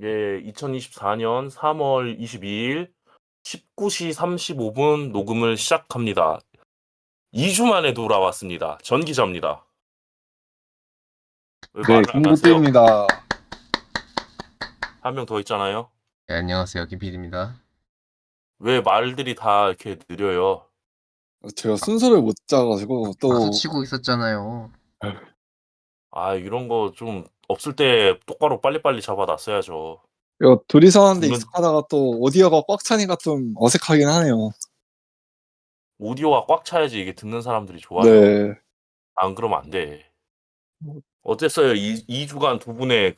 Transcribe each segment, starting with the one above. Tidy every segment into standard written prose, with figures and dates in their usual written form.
예, 2024년 3월 22일 19시 35분 녹음을 시작합니다. 2주 만에 돌아왔습니다. 전 기자입니다. 왜 네, 말을 안 하세요? 김구띠입니다. 한 명 더 있잖아요. 네, 안녕하세요. 김PD입니다. 왜 말들이 다 이렇게 느려요? 제가 순서를 못 짜가지고 박수 또 치고 있었잖아요. 아, 이런 거 좀 없을 때 똑바로 빨리빨리 잡아놨어야죠. 이거 둘이서 하는데 듣는 익숙하다가 또 오디오가 꽉 차니까 좀 어색하긴 하네요. 오디오가 꽉 차야지 이게 듣는 사람들이 좋아요. 네, 안 그러면 안 돼. 어땠어요? 2주간 두 분의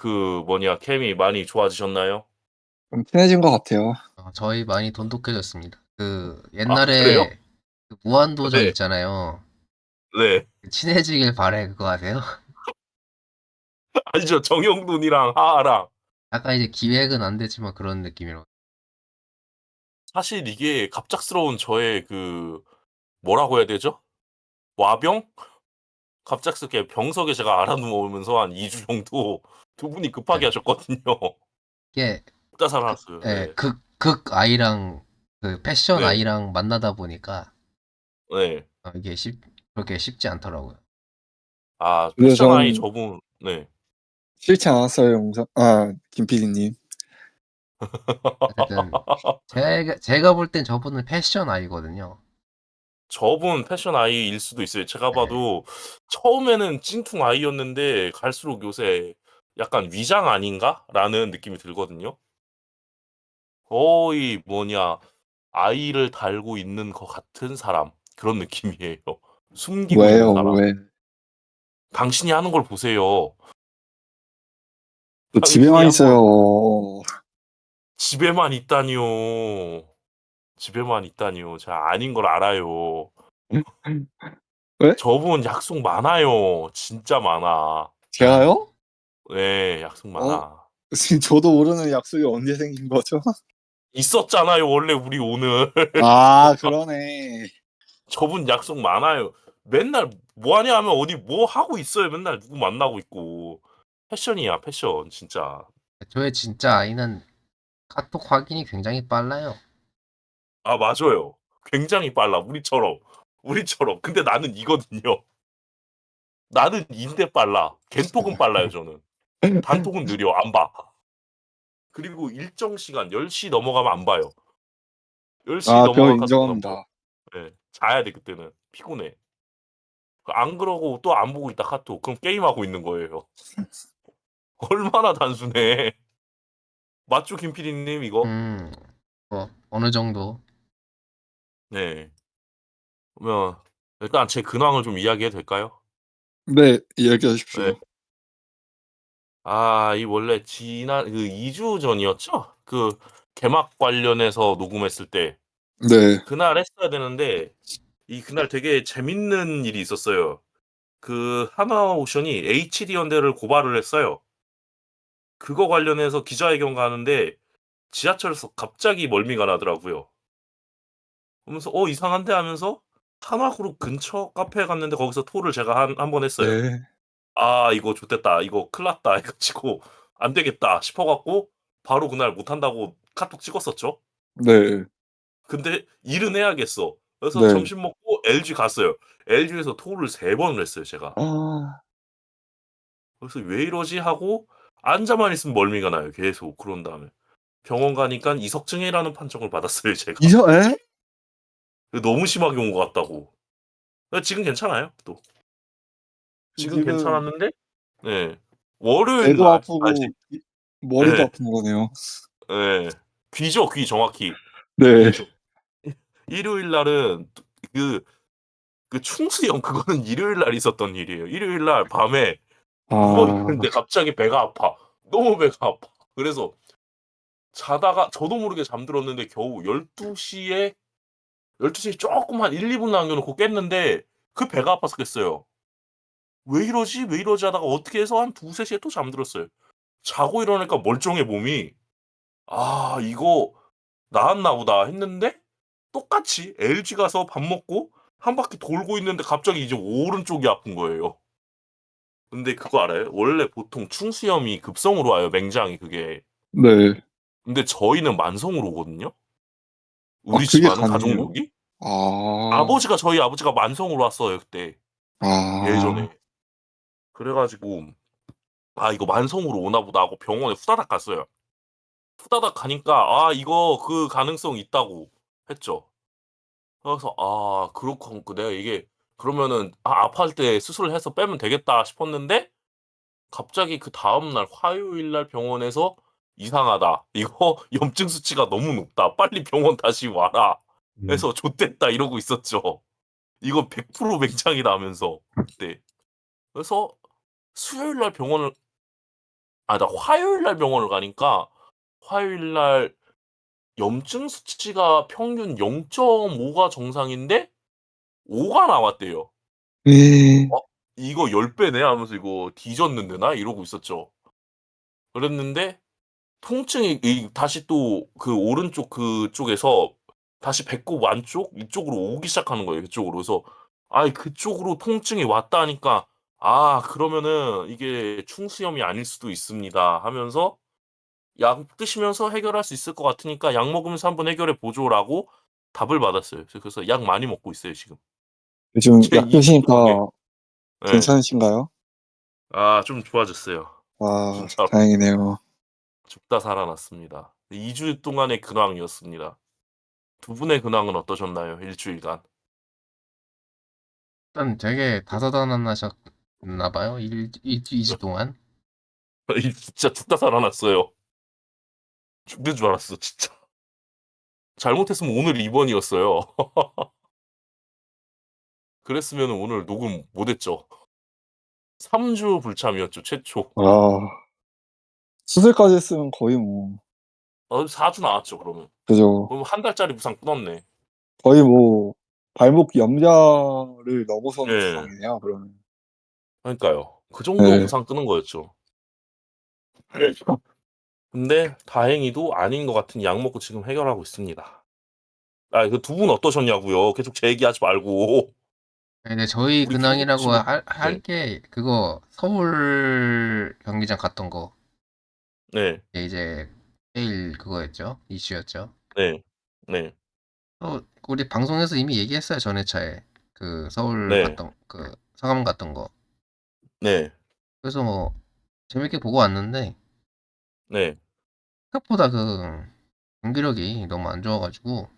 케미 많이 좋아지셨나요? 좀 친해진 것 같아요. 저희 많이 돈독해졌습니다. 아, 그래요? 옛날에 무한도전 네, 있잖아요. 네. 친해지길 바래 그거 아세요? 아니죠. 정영돈이랑 하하랑. 약간 이제 기획은 안 되지만 그런 느낌이라. 사실 이게 갑작스러운 저의 뭐라고 해야 되죠? 와병? 갑작스럽게 병석에 제가 알아누우면서 한 2주 정도 두 분이 급하게 네. 하셨거든요. 이게 다 살아났어요. 네. 극 아이랑 패션 네. 아이랑 만나다 보니까 네. 이게 그렇게 쉽지 않더라고요. 아, 그래서 패션 아이 전 저분, 네. 싫지 않았어요, 김 PD님. 어쨌든 제가 볼 땐 저분은 패션 아이거든요. 저분 패션 아이일 수도 있어요. 제가 네. 봐도 처음에는 찡퉁 아이였는데 갈수록 요새 약간 위장 아닌가? 라는 느낌이 들거든요. 거의 아이를 달고 있는 것 같은 사람. 그런 느낌이에요. 숨기고 있는 왜요, 사람. 왜? 당신이 하는 걸 보세요. 또 당신이 집에만 한번 있어요. 집에만 있다니요. 집에만 있다니요. 제가 아닌 걸 알아요. 왜? 저분 약속 많아요. 진짜 많아. 제가요? 네, 약속 어, 많아. 지금 저도 모르는 약속이 언제 생긴 거죠? 있었잖아요, 원래 우리 오늘. 아, 그러네. 저분 약속 많아요. 맨날 뭐 하냐 하면 어디 뭐 하고 있어요. 맨날 누구 만나고 있고. 패션이야, 패션, 진짜. 저의 진짜 아이는 카톡 확인이 굉장히 빨라요. 아, 맞아요. 굉장히 빨라. 우리처럼. 우리처럼. 근데 나는 이거든요. 나는 인데 빨라. 겐톡은 빨라요, 저는. 단톡은 느려. 안 봐. 그리고 일정 시간 10시 넘어가면 안 봐요. 10시 아, 그거 넘어간 카톡은 안 봐. 인정합니다. 네, 자야 돼, 그때는. 피곤해. 안 그러고 또 안 보고 있다 카톡. 그럼 게임하고 있는 거예요. 얼마나 단순해. 맞죠, 김PD님 이거? 음, 어느 정도. 네. 그러면 일단 제 근황을 좀 이야기해도 될까요? 네, 이야기해 네. 주십시오. 아, 이 원래 지난 2주 전이었죠? 개막 관련해서 녹음했을 때 네, 그날 했어야 되는데 그날 되게 재밌는 일이 있었어요. 하나오션이 HD 연대를 고발을 했어요. 그거 관련해서 기자회견 가는데 지하철에서 갑자기 멀미가 나더라고요. 그러면서 이상한데 하면서 한화그룹 근처 카페에 갔는데 거기서 토를 제가 한 번 했어요. 네, 아, 이거 좋됐다. 이거 큰일 났다. 해가지고 안 되겠다 싶어갖고 바로 그날 못한다고 카톡 찍었었죠. 네, 근데 일은 해야겠어. 그래서 네. 점심 먹고 LG 갔어요. LG에서 토를 3번을 했어요, 제가. 아, 그래서 왜 이러지 하고 앉아만 있으면 멀미가 나요. 계속. 그런 다음에 병원 가니까 이석증이라는 판정을 받았어요, 제가. 에? 너무 심하게 온 것 같다고. 지금 괜찮아요, 또. 지금 지금 괜찮았는데, 네. 월요일 배도 날, 아프고 머리도 네, 아픈 거네요. 네. 귀죠, 귀 정확히. 네. 귀죠. 일요일 날은 그, 충수형 그거는 일요일 날 있었던 일이에요. 일요일 날 밤에 누워 아, 있는데 갑자기 배가 아파. 너무 배가 아파. 그래서 자다가 저도 모르게 잠들었는데 겨우 12시에 조금 한 1, 2분 남겨놓고 깼는데 배가 아파서 깼어요. 왜 이러지? 왜 이러지 하다가 어떻게 해서 한 2, 3시에 또 잠들었어요. 자고 일어나니까 멀쩡해 몸이. 아, 이거 나았나 보다 했는데 똑같이 LG 가서 밥 먹고 한 바퀴 돌고 있는데 갑자기 이제 오른쪽이 아픈 거예요. 근데 그거 알아요? 원래 보통 충수염이 급성으로 와요, 맹장이 그게. 네. 근데 저희는 만성으로 오거든요. 아, 우리 그게 집안은 가능해요? 가족력이. 아, 저희 아버지가 만성으로 왔어요 그때 아, 예전에. 그래 가지고 '아 이거 만성으로 오나 보다.' 하고 병원에 후다닥 갔어요. 후다닥 가니까 이거 그 가능성 있다고 했죠. 그래서 그렇고 내가 이게 그러면은 아파할 때 수술을 해서 빼면 되겠다 싶었는데 갑자기 그다음 날 화요일 날 병원에서 "이상하다. 이거 염증 수치가 너무 높다. 빨리 병원 다시 와라." 음. 해서 "좋됐다." 이러고 있었죠. 이거 100% 맹장이다 하면서 그때. 그래서 수요일 날 병원을 나 화요일 날 병원을 가니까 화요일 날 염증 수치가 평균 0.5가 정상인데 5가 나왔대요. 예. '어 이거 10 배네.' 하면서 '이거 뒤졌는데 나?' 이러고 있었죠. 그랬는데 통증이 다시 또 그 오른쪽 그쪽에서 다시 배꼽 안쪽 이쪽으로 오기 시작하는 거예요, 그쪽으로. 그래서 그쪽으로 통증이 왔다니까 '그러면은 이게 충수염이 아닐 수도 있습니다.' 하면서 "약 드시면서 해결할 수 있을 것 같으니까 약 먹으면서 한번 해결해 보죠."라고 답을 받았어요. 그래서 약 많이 먹고 있어요, 지금. 요즘 제 약 2 주 동안. 드시니까 예. 괜찮으신가요? 좀 좋아졌어요. 아, 진짜로. 다행이네요. 죽다 살아났습니다. 2주 동안의 근황이었습니다. 두 분의 근황은 어떠셨나요? 일 주일간. 일단 되게 다사다난하셨나 봐요. 2주 동안. 진짜 죽다 살아났어요. 죽는 줄 알았어 진짜. 잘못했으면 오늘 입원이었어요. 그랬으면은 오늘 녹음 못 했죠. 3주 불참이었죠 최초. 아, 수술까지 했으면 거의 뭐, 4주 나왔죠 그러면. 그죠. 그럼 한 달짜리 부상 끊었네. 거의 뭐, 발목 염좌를 넘어서는 예. 부상이네요, 그러면. 그러니까요. 그 정도 네. 부상 끄는 거였죠. 근데 다행히도 아닌 것 같은 약 먹고 지금 해결하고 있습니다. 그 두 분 어떠셨냐고요. 계속 제 얘기하지 말고. 근데 저희 우리 김국수 근황이라고 씨는 할 네. 게 그거 서울 경기장 갔던 거. 네. 이제 제일 그거였죠. 이슈였죠. 네. 네. 우리 방송에서 이미 얘기했어요. 전회차에. 그 서울 네. 갔던 그 상암 갔던 거. 네. 그래서 뭐 재밌게 보고 왔는데 네. 생각보다 그 경기력이 너무 안 좋아가지고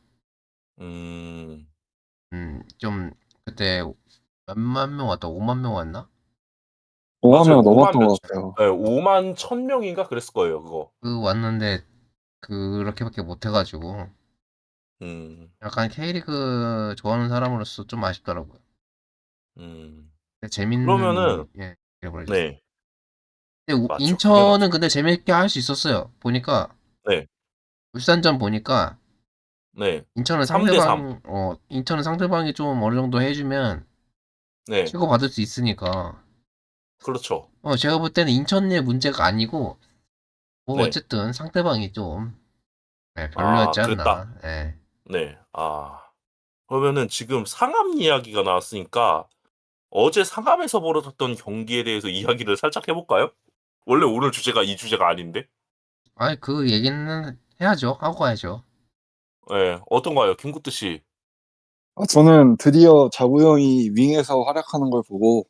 음. 좀 그때 몇만 명 왔다 5만 명 왔나? 5만 맞아요. 명 5만 넘었던 것 몇천 같아요. 예 5만 1,000 명인가 그랬을 거예요 그거. 그 왔는데 그렇게밖에 못 해가지고 음. 약간 K리그 좋아하는 사람으로서 좀 아쉽더라고요. 음. 근데 그러면은 재밌는 잃어버렸어요. 네. 근데 맞죠. 그게 인천은 맞죠. 근데 재밌게 할 수 있었어요. 보니까 네. 울산전 보니까 네. 3대 3. 인천은 상대방이 좀 어느 정도 해주면 네. 치고받을 수 있으니까 그렇죠. 제가 볼 때는 인천의 문제가 아니고 뭐 네. 어쨌든 상대방이 좀 별로였지 그랬다. 않나. 예. 네. 그러면은 지금 상암 이야기가 나왔으니까 어제 상암에서 벌어졌던 경기에 대해서 이야기를 살짝 해 볼까요? 원래 오늘 주제가 이 주제가 아닌데. 아이 그 얘기는 해야죠. 하고 가야죠. 예. 어떤가요? 김구트 씨. 저는 드디어 자구 형이 윙에서 활약하는 걸 보고,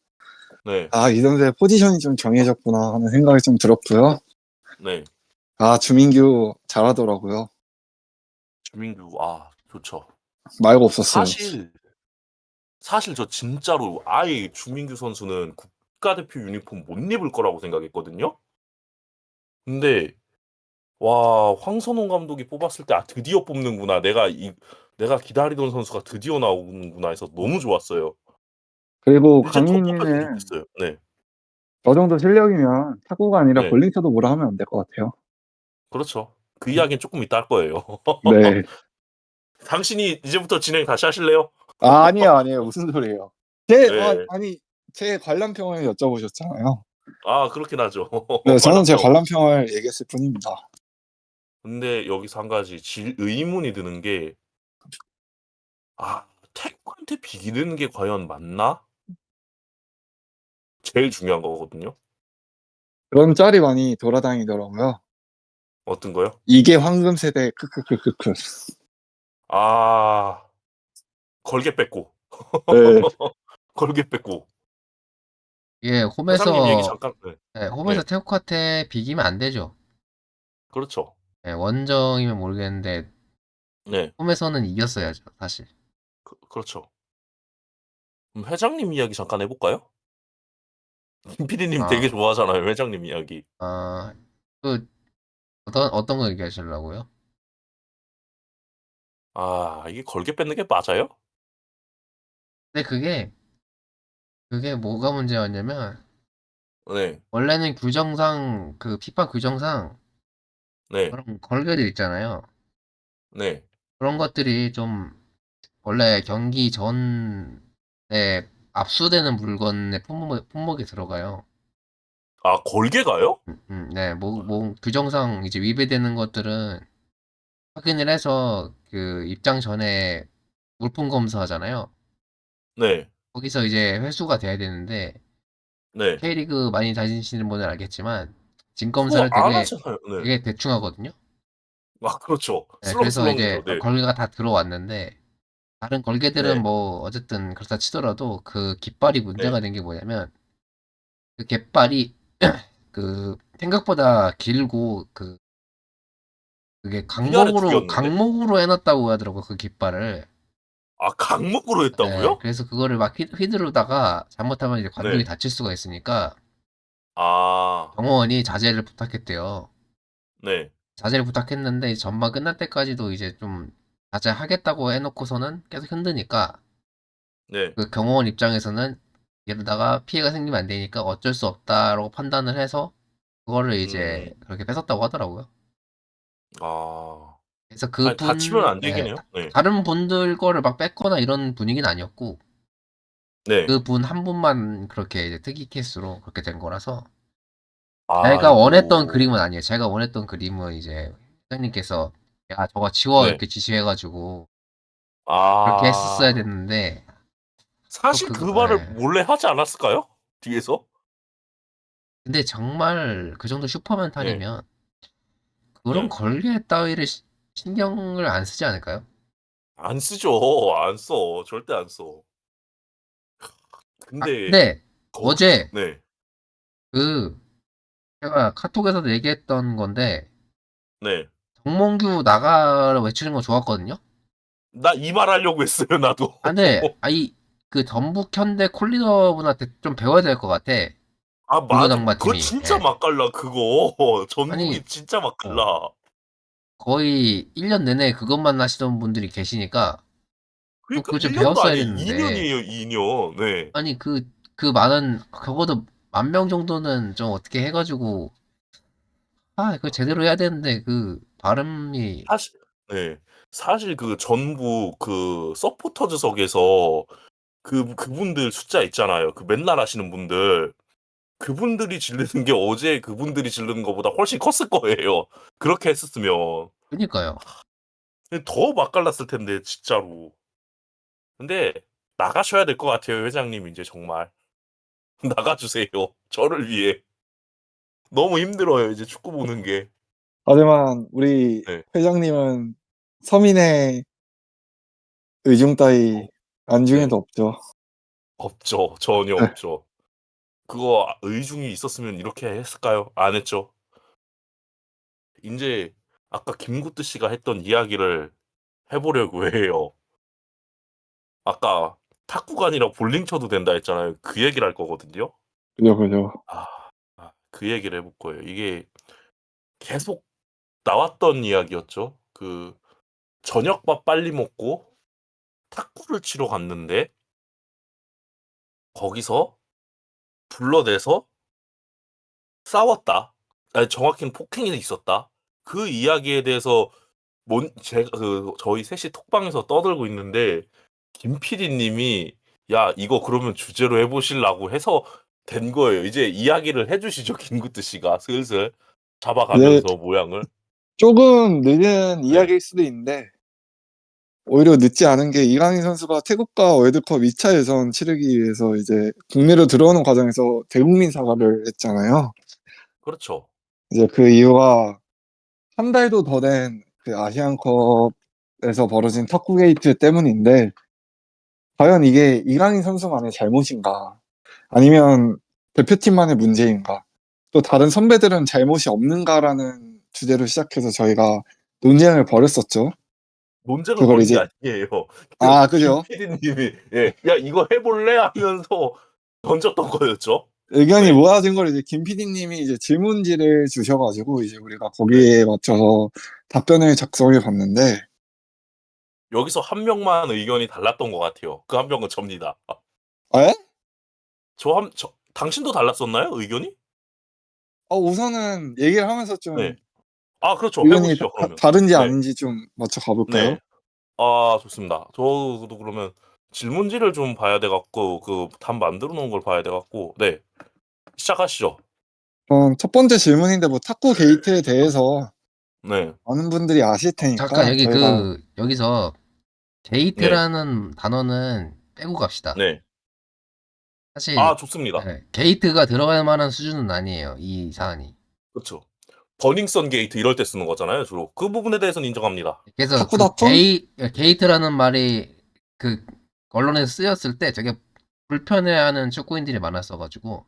네. 이 선수의 포지션이 좀 정해졌구나 하는 생각이 좀 들었고요. 네. 주민규 잘하더라고요. 주민규 좋죠. 말고 없었어요. 사실 저 진짜로 아예 주민규 선수는 국가대표 유니폼 못 입을 거라고 생각했거든요. 근데 황선홍 감독이 뽑았을 때 드디어 뽑는구나. 내가 기다리던 선수가 드디어 나오는구나 해서 너무 좋았어요. 그리고 이제 더 뽑혔으면 강민이는 좋겠어요. 네. 저 정도 실력이면 탁구가 아니라 네. 볼링 쳐도 뭐라 하면 안 될 것 같아요. 그렇죠. 그 이야기는 쪼끔 이따 할 거예요. 네. 당신이 이제부터 진행 다시 하실래요? 아니에요, 아니에요. 무슨 소리예요. 예. 아니, 제 관람평을 여쭤보셨잖아요. 그렇긴 하죠. 네, 저는 제 관람평. 관람평을 얘기했을 뿐입니다. 근데 여기서 한 가지 의문이 드는 게 태국한테 비기는 게 과연 맞나? 제일 중요한 거거든요. 그런 짤이 많이 돌아다니더라고요. 어떤 거요? 이게 황금 세대 크크크크크. 아, 걸개 뺏고. 네, 걸개 뺏고. 예, 회장님 얘기 홈에서 잠깐. 네. 예, 홈에서 네. 태국한테 비기면 안 되죠. 그렇죠. 예, 원정이면 모르겠는데 네. 홈에서는 이겼어야죠, 사실. 그렇죠. 회장님 이야기 잠깐 해볼까요? 김 PD님 되게 아, 좋아하잖아요. 회장님 이야기. 아, 그 어떤 거 얘기하시려고요? 아, 이게 걸개 뺏는 게 맞아요? 근데 그게 뭐가 문제였냐면 네. 원래는 규정상 그 피파 규정상 네. 그런 걸개들 있잖아요. 네. 그런 것들이 좀 원래 경기 전에 압수되는 물건의 품목에 들어가요. 아, 걸개가요? 네, 규정상 이제 위배되는 것들은 확인을 해서 그 입장 전에 물품 검사하잖아요. 네. 거기서 이제 회수가 돼야 되는데 네. K리그 많이 다니시는 분은 알겠지만 진 그거 검사를 안 되게 하잖아요. 네. 되게 대충 하거든요. 아, 그렇죠. 네, 그래서 이제 슬렁슬렁해요. 네. 걸개가 다 들어왔는데 다른 걸개들은 네. 뭐 어쨌든 그렇다 치더라도 그 깃발이 네. 문제가 된 게 뭐냐면 그 깃발이 그 생각보다 길고 그게 위아래 두 개였는데? 강목으로 해놨다고 하더라고 그 깃발을. 아, 강목으로 네, 했다고요? 그래서 그거를 막 휘두르다가 잘못하면 이제 관중이 네. 다칠 수가 있으니까 아, 경호원이 자제를 부탁했대요. 네. 자제를 부탁했는데 전반 끝날 때까지도 이제 좀 자제하겠다고 해놓고서는 계속 흔드니까 네. 그 경호원 입장에서는 이러다가 피해가 생기면 안 되니까 어쩔 수 없다라고 판단을 해서 그거를 이제 음. 그렇게 뺏었다고 하더라고요. 아. 그래서 아니, 다치면 안 되긴 해요. 네. 다른 분들 거를 막 뺏거나 이런 분위기는 아니었고 네. 그 분 한 분만 그렇게 이제 특이 케이스로 그렇게 된 거라서 제가 원했던 아이고. 그림은 아니에요. 제가 원했던 그림은 이제 회장님께서 야 저거 지워 네. 이렇게 지시해가지고 그렇게 했었어야 아. 됐는데 또 사실 그 그거 말을 예. 몰래 하지 않았을까요? 뒤에서? 근데 정말 그 정도 네. 슈퍼멘탈이면 그런 네. 걸개 따위를 신경을 안 쓰지 않을까요? 안 쓰죠. 안 써. 절대 안 써. 아, 근데 근데 거기 어제 네. 그 제가 카톡에서도 얘기했던 건데 네. 정몽규 나가라 외치는 거 좋았거든요. 나 이 말 하려고 했어요, 나도. 아, 근데 그 전북 현대 콜리더분한테 좀 배워야 될 것 같아. 아, 맞아. 중소장마 그거 팀이. 진짜 예. 맛깔나 그거. 아니 전북이 진짜 어, 맛깔나. 거의 1년 내내 그것만 하시던 분들이 계시니까 그러니까 그거 좀 1 년도 배웠어야 아니에요. 2 됐는데 년이에요, 2 년. 네. 아니 그 많은 적어도 10,000명 정도는 좀 어떻게 해가지고 그거 제대로 해야 되는데 그 발음이 사실 네. 사실 그 전북 그 서포터즈석에서 그분들 숫자 있잖아요. 그 맨날 하시는 분들. 그분들이 지르는 게 어제 그분들이 지르는 것보다 훨씬 컸을 거예요. 그렇게 했었으면. 그니까요. 근데 더 맛깔났을 텐데 진짜로. 근데 나가셔야 될 것 같아요, 회장님 인제 정말. 나가 주세요. 저를 위해. 너무 힘들어요, 이제 축구 보는 게. 하지만 우리 네. 회장님은 서민의 의중 따위 어 네. 안중에도 없죠. 없죠. 전혀 네. 없죠. 그거 의중이 있었으면 이렇게 했을까요? 안 했죠. 인제 아까 김구뜨 씨가 했던 이야기를 해 보려고 해요. 아까 탁구가 아니라 볼링 쳐도 된다 했잖아요. 그 얘기를 할 거거든요. 그죠, 그죠. 아. 그 얘기를 해볼 거예요. 이게 계속 나왔던 이야기였죠. 그 저녁밥 빨리 먹고 탁구를 치러 갔는데 거기서 불러내서 싸웠다. 아니 정확히는 폭행이 있었다. 그 이야기에 대해서 제가 저희 셋이 톡방에서 떠들고 있는데 김 PD님이 "야 이거 그러면 주제로 해 보실라고." 해서 된 거예요. 이제 이야기를 해 주시죠 김구뜨 씨가 슬슬 이제 잡아가면서 모양을. 조금 늦은 네. 이야기일 수도 있는데 오히려 늦지 않은 게 이강인 선수가 태국과 월드컵 2차 예선 치르기 위해서 이제 국내로 들어오는 과정에서 대국민 사과를 했잖아요. 그렇죠. 이제 그 이유가 한 달도 더 된 그 아시안컵에서 벌어진 탁구 게이트 때문인데 과연 이게 이강인 선수만의 잘못인가? 아니면 대표팀만의 문제인가? 또 다른 선배들은 잘못이 없는가라는 주제로 시작해서 저희가 논쟁을 벌였었죠. 논쟁을 그걸 벌인 게 이제 아니에요. 그 김 그죠? PD님이 예, 야 이거 해볼래? 하면서 던졌던 거였죠. 의견이 네, 모아진 걸 이제 김 PD님이 이제 질문지를 주셔가지고 이제 우리가 네. 거기에 맞춰서 답변을 작성해 봤는데 여기서 한 명만 의견이 달랐던 것 같아요. 그 한 명은 접니다. 에? 당신도 달랐었나요? 의견이? 우선은 얘기를 하면서 좀 네. 아, 그렇죠. 의견이 해보시죠, 그러면. 다른지 네, 아닌지 좀 맞춰 가볼까요? 네. 아, 좋습니다. 저도 그러면 질문지를 좀 봐야 돼 갖고 그 답 만들어 놓은 걸 봐야 돼 갖고 네, 시작하시죠. 첫 번째 질문인데 뭐 탁구 게이트에 대해서 네, 많은 분들이 아실 잠깐 테니까 여기 저희가 여기서 네, 게이트라는 단어는 빼고 갑시다. 네. 사실 아, 좋습니다. 게이트가 들어갈 만한 수준은 아니에요. 이 사안이. 그렇죠. 버닝썬 게이트 이럴 때 쓰는 거잖아요, 주로. 그 부분에 대해서는 인정합니다. 그래서 탁구 그 다툼? 게이트라는 말이 그 언론에서 쓰였을 때 되게 불편해하는 축구인들이 많았어가지고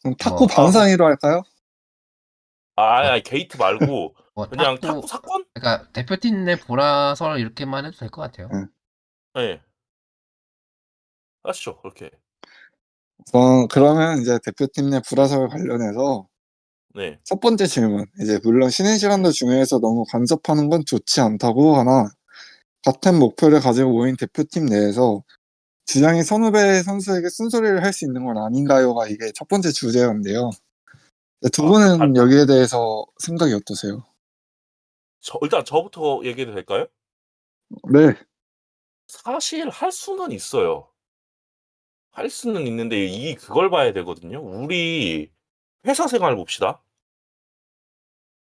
그럼 탁구 뭐, 아, 방상이로 할까요? 뭐, 게이트 말고 뭐 그냥 탁구 탁구 사건? 그러니까 대표팀 내 보라설 이렇게만 해도 될 것 같아요. 네. 네, 하시죠, 그렇게. 그러면 이제 대표팀 내 불화설 관련해서 네, 첫 번째 질문. 이제 물론 쉬는 네. 시간도 중요해서 너무 간섭하는 건 좋지 않다고 하나 같은 목표를 가지고 모인 대표팀 내에서 주장이 선후배 선수에게 쓴소리를 할 수 있는 건 아닌가요가 이게 첫 번째 주제였는데요. 두 달 분은 여기에 대해서 생각이 어떠세요? 일단 저부터 얘기해도 될까요? 네. 사실 할 수는 있어요. 할 수는 있는데 그걸 봐야 되거든요. 우리 회사 생활 봅시다.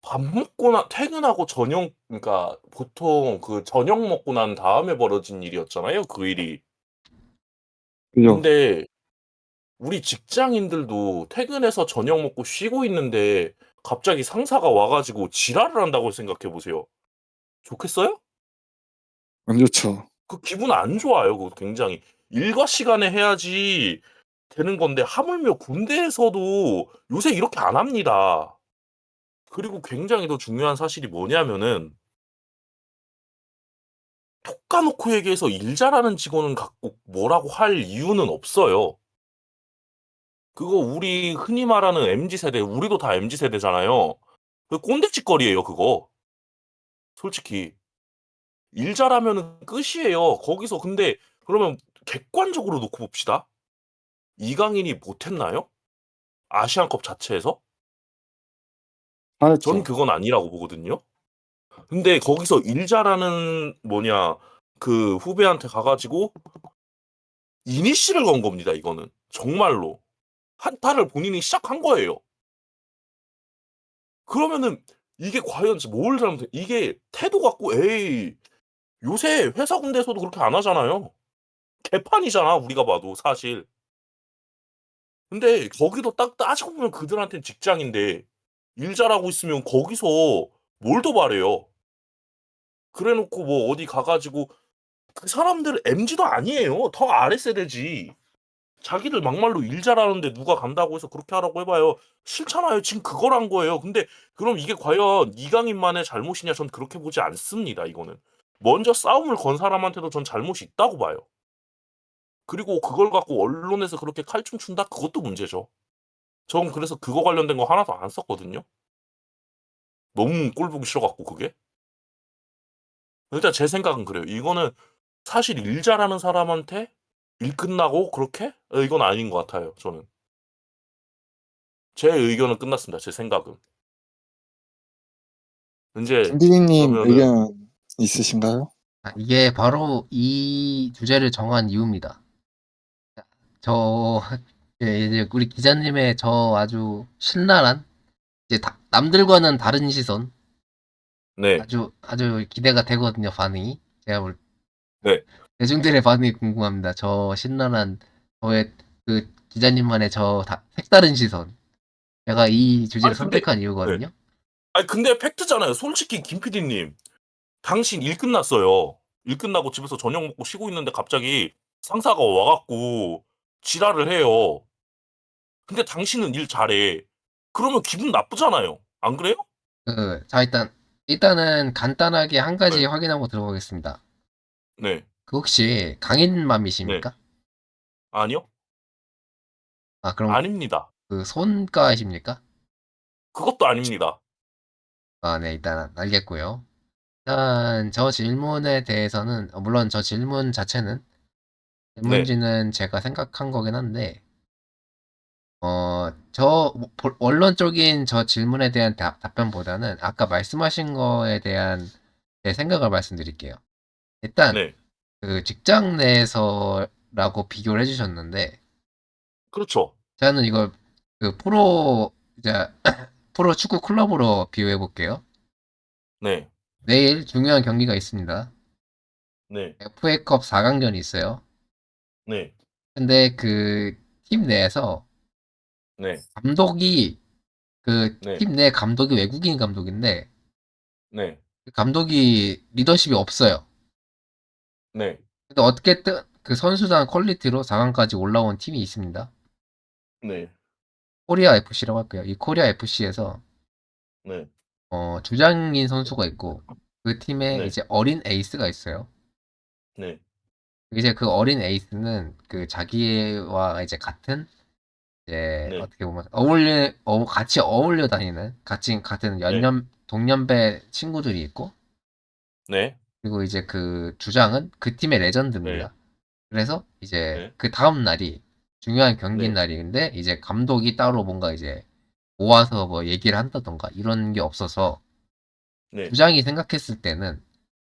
밥 먹고 퇴근하고 그러니까 보통 그 저녁 먹고 난 다음에 벌어진 일이었잖아요, 그 일이. 그죠. 근데 우리 직장인들도 퇴근해서 저녁 먹고 쉬고 있는데 갑자기 상사가 와 가지고 지랄을 한다고 생각해 보세요. 좋겠어요? 안 좋죠. 그 기분 안 좋아요, 그거 굉장히. 일과 시간에 해야지 되는 건데 하물며 군대에서도 요새 이렇게 안 합니다. 그리고 굉장히 더 중요한 사실이 뭐냐면은 톡 까놓고 얘기해서 일 잘하는 직원은 갖고 뭐라고 할 이유는 없어요. 그거 우리 흔히 말하는 MZ 세대, 우리도 다 MZ 세대잖아요. 그 꼰대짓거리예요, 그거. 솔직히. 일 잘하면은 끝이에요. 거기서 근데 그러면 객관적으로 놓고 봅시다. 이강인이 못했나요? 아시안컵 자체에서? 저는 잘했죠. 그건 아니라고 보거든요. 근데 거기서 일 잘하는 그 후배한테 가가지고 이니시를 건 겁니다, 이거는. 정말로. 한타를 본인이 시작한 거예요. 그러면은 이게 과연 뭘 잘못해? 이게 태도 갖고 에이 요새 회사 군대에서도 그렇게 안 하잖아요. 개판이잖아 우리가 봐도 사실. 근데 거기도 딱 따지고 보면 그들한테는 직장인데 일 잘하고 있으면 거기서 뭘 더 바래요. 그래 놓고 뭐 어디 가 가지고 그 사람들 MZ도 아니에요. 더 아랫세대지. 자기들 막말로 일 잘하는데 누가 간다고 해서 그렇게 하라고 해 봐요. 싫잖아요. 지금 그걸 한 거예요. 근데 그럼 이게 과연 이강인만의 잘못이냐? 전 그렇게 보지 않습니다, 이거는. 먼저 싸움을 건 사람한테도 전 잘못이 있다고 봐요. 그리고 그걸 갖고 언론에서 그렇게 칼춤 춘다? 그것도 문제죠. 전 그래서 그거 관련된 거 하나도 안 썼거든요. 너무 꼴 보기 싫어 갖고 그게. 일단 제 생각은 그래요. 이거는 사실 일 잘하는 사람한테 일 끝나고 그렇게? 이건 아닌 것 같아요, 저는. 제 의견은 끝났습니다, 제 생각은. 인제 김PD님 그러면은 의견 있으신가요? 이게 바로 이 주제를 정한 이유입니다. 저 이제 우리 기자님의 저 아주 신랄한 이제 남들과는 다른 시선 네. 아주 기대가 되거든요, 반응이. 제가 볼 네. 대중들의 반응이 궁금합니다. 저 신랄한 저의 그 기자님만의 색다른 시선. 제가 이 주제를 아니 근데 선택한 네. 이유거든요. 아니 근데 팩트잖아요. 솔직히 김 PD님. 당신 일 끝났어요. 일 끝나고 집에서 저녁 먹고 쉬고 있는데 갑자기 상사가 와 갖고 지랄을 해요. 근데 당신은 일 잘해. 그러면 기분 나쁘잖아요. 안 그래요? 자, 일단은 간단하게 한 가지 네. 확인하고 들어가겠습니다. 네. 그 혹시 네. 강인맘이십니까? 아니요. 아, 그럼 아닙니다. 그 손가이십니까? 그것도 아닙니다. 아, 네, 일단 알겠고요. 일단 저 질문에 대해서는 물론 저 질문 자체는 네. 질문지는 제가 생각한 거긴 한데 저 원론적인 저 질문에 대한 답변보다는 아까 말씀하신 거에 대한 제 생각을 말씀드릴게요. 일단 네. 그 직장 내에서라고 비교를 해주셨는데 그렇죠. 저는 이걸 그 이제 프로 축구 클럽으로 비유해 볼게요. 네. 내일 중요한 경기가 있습니다. 네. FA컵 4강전이 있어요. 네. 근데 그 팀 내에서 네. 감독이 그 네. 팀 내 감독이 외국인 감독인데 네. 그 감독이 리더십이 없어요. 네. 근데 어떻게든 그 선수단 퀄리티로 4강까지 올라온 팀이 있습니다. 네. 코리아 FC라고 할게요. 이 코리아 FC에서 네. 주장인 선수가 있고 그 팀에 네. 이제 어린 에이스가 있어요. 네. 이제 그 어린 에이스는 그 자기와 이제 같은 이제 네. 어떻게 보면 같이 어울려 다니는 같은 네. 동년배 친구들이 있고 네. 그리고 이제 그 주장은 그 팀의 네. 레전드입니다. 그래서 이제 네. 그 다음 날이 중요한 경기인 네. 날인데 이제 감독이 따로 뭔가 이제 모아서 뭐 얘기를 한다던가 이런 게 없어서 네. 주장이 생각했을 때는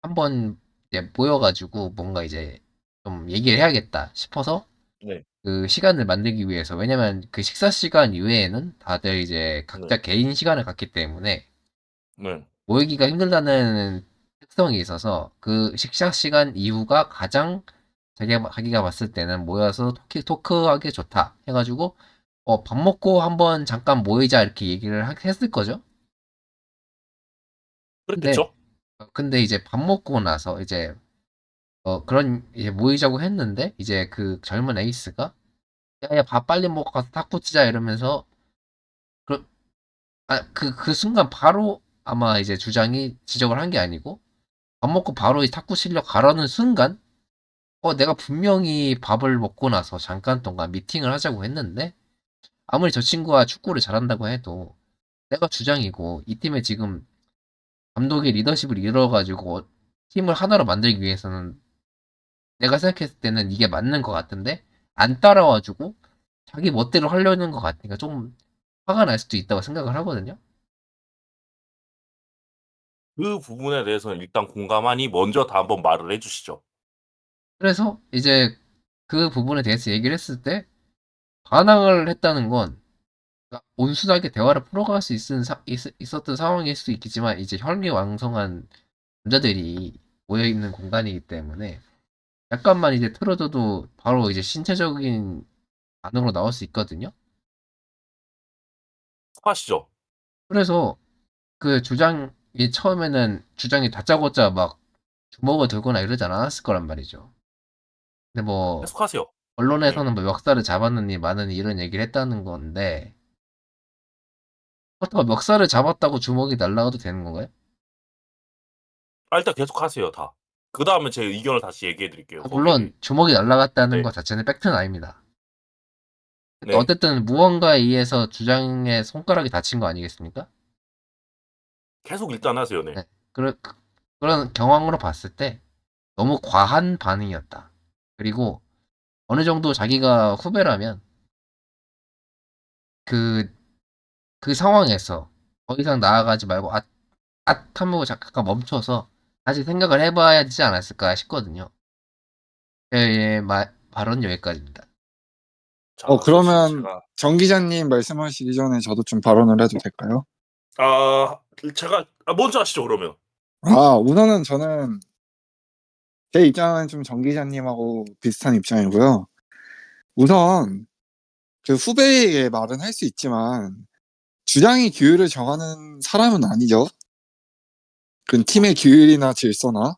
한번 이제 모여가지고 뭔가 이제 좀 얘기를 해야겠다 싶어서 네. 그 시간을 만들기 위해서 왜냐면 그 식사 시간 이외에는 다들 이제 각자 네. 개인 시간을 갖기 때문에 네. 모이기가 힘들다는 특성이 있어서 그 식사 시간 이후가 가장 자기가 봤을 때는 모여서 토크하기 좋다 해가지고 밥 먹고 한번 잠깐 모이자 이렇게 얘기를 했을 거죠. 근데 그랬겠죠? 근데 이제 밥 먹고 나서 이제 그런 이제 모이자고 했는데 이제 그 젊은 에이스가 야야 밥 빨리 먹고 가서 탁구 치자 이러면서 그, 그 순간 바로 아마 이제 주장이 지적을 한 게 아니고 밥 먹고 바로 이 탁구 실력 가라는 순간 내가 분명히 밥을 먹고 나서 잠깐 동안 미팅을 하자고 했는데 아무리 저 친구가 축구를 잘한다고 해도 내가 주장이고 이 팀에 지금 감독이 리더십을 잃어가지고 팀을 하나로 만들기 위해서는 내가 생각했을 때는 이게 맞는 것 같은데 안 따라와주고 자기 멋대로 하려는 것 같으니까 좀 화가 날 수도 있다고 생각을 하거든요. 그 부분에 대해서는 일단 공감하니 먼저 다 한번 말을 해 주시죠. 그래서 이제 그 부분에 대해서 얘기를 했을 때 반항을 했다는 건 온순하게 대화를 풀어갈 수 있었던 상황일 수도 있겠지만 이제 혈기왕성한 남자들이 모여있는 공간이기 때문에 약간만 이제 틀어져도 바로 이제 신체적인 반응으로 나올 수 있거든요. 하시죠. 그래서 그 주장이 처음에는 주장이 다짜고짜 막 주먹을 들거나 이러지 않았을 거란 말이죠. 근데 뭐 계속하세요. 네. 언론에서는 뭐 멱살을 잡았느니 마느니 이런 얘기를 했다는 건데 그렇다고 멱살을 잡았다고 주먹이 날아가도 되는 건가요? 일단 계속하세요 다. 그다음에 제 의견을 다시 얘기해 드릴게요 거기에 대해. 물론 주먹이 날아갔다는 네. 것 자체는 팩트는 아닙니다. 근데 네. 어쨌든 무언가에 의해서 주장의 손가락이 다친 거 아니겠습니까? 계속 일단 하세요. 네. 네. 그런 경황으로 봤을 때 너무 과한 반응이었다. 그리고 어느 정도 자기가 후배라면 그, 그 상황에서 더 이상 나아가지 말고 하고 잠깐 멈춰서 다시 생각을 해봐야 되지 않았을까 싶거든요. 제 발언 여기까지입니다. 자 사실 그러면 제가 정 기자님 말씀하시기 전에 저도 좀 발언을 해도 될까요? 제가 먼저 하시죠 그러면. 우선은 저는 제 입장은 좀 정 기자님하고 비슷한 입장이고요. 우선 그 후배에게 말은 할 수 있지만 주장이 규율을 정하는 사람은 아니죠. 그 팀의 규율이나 질서나.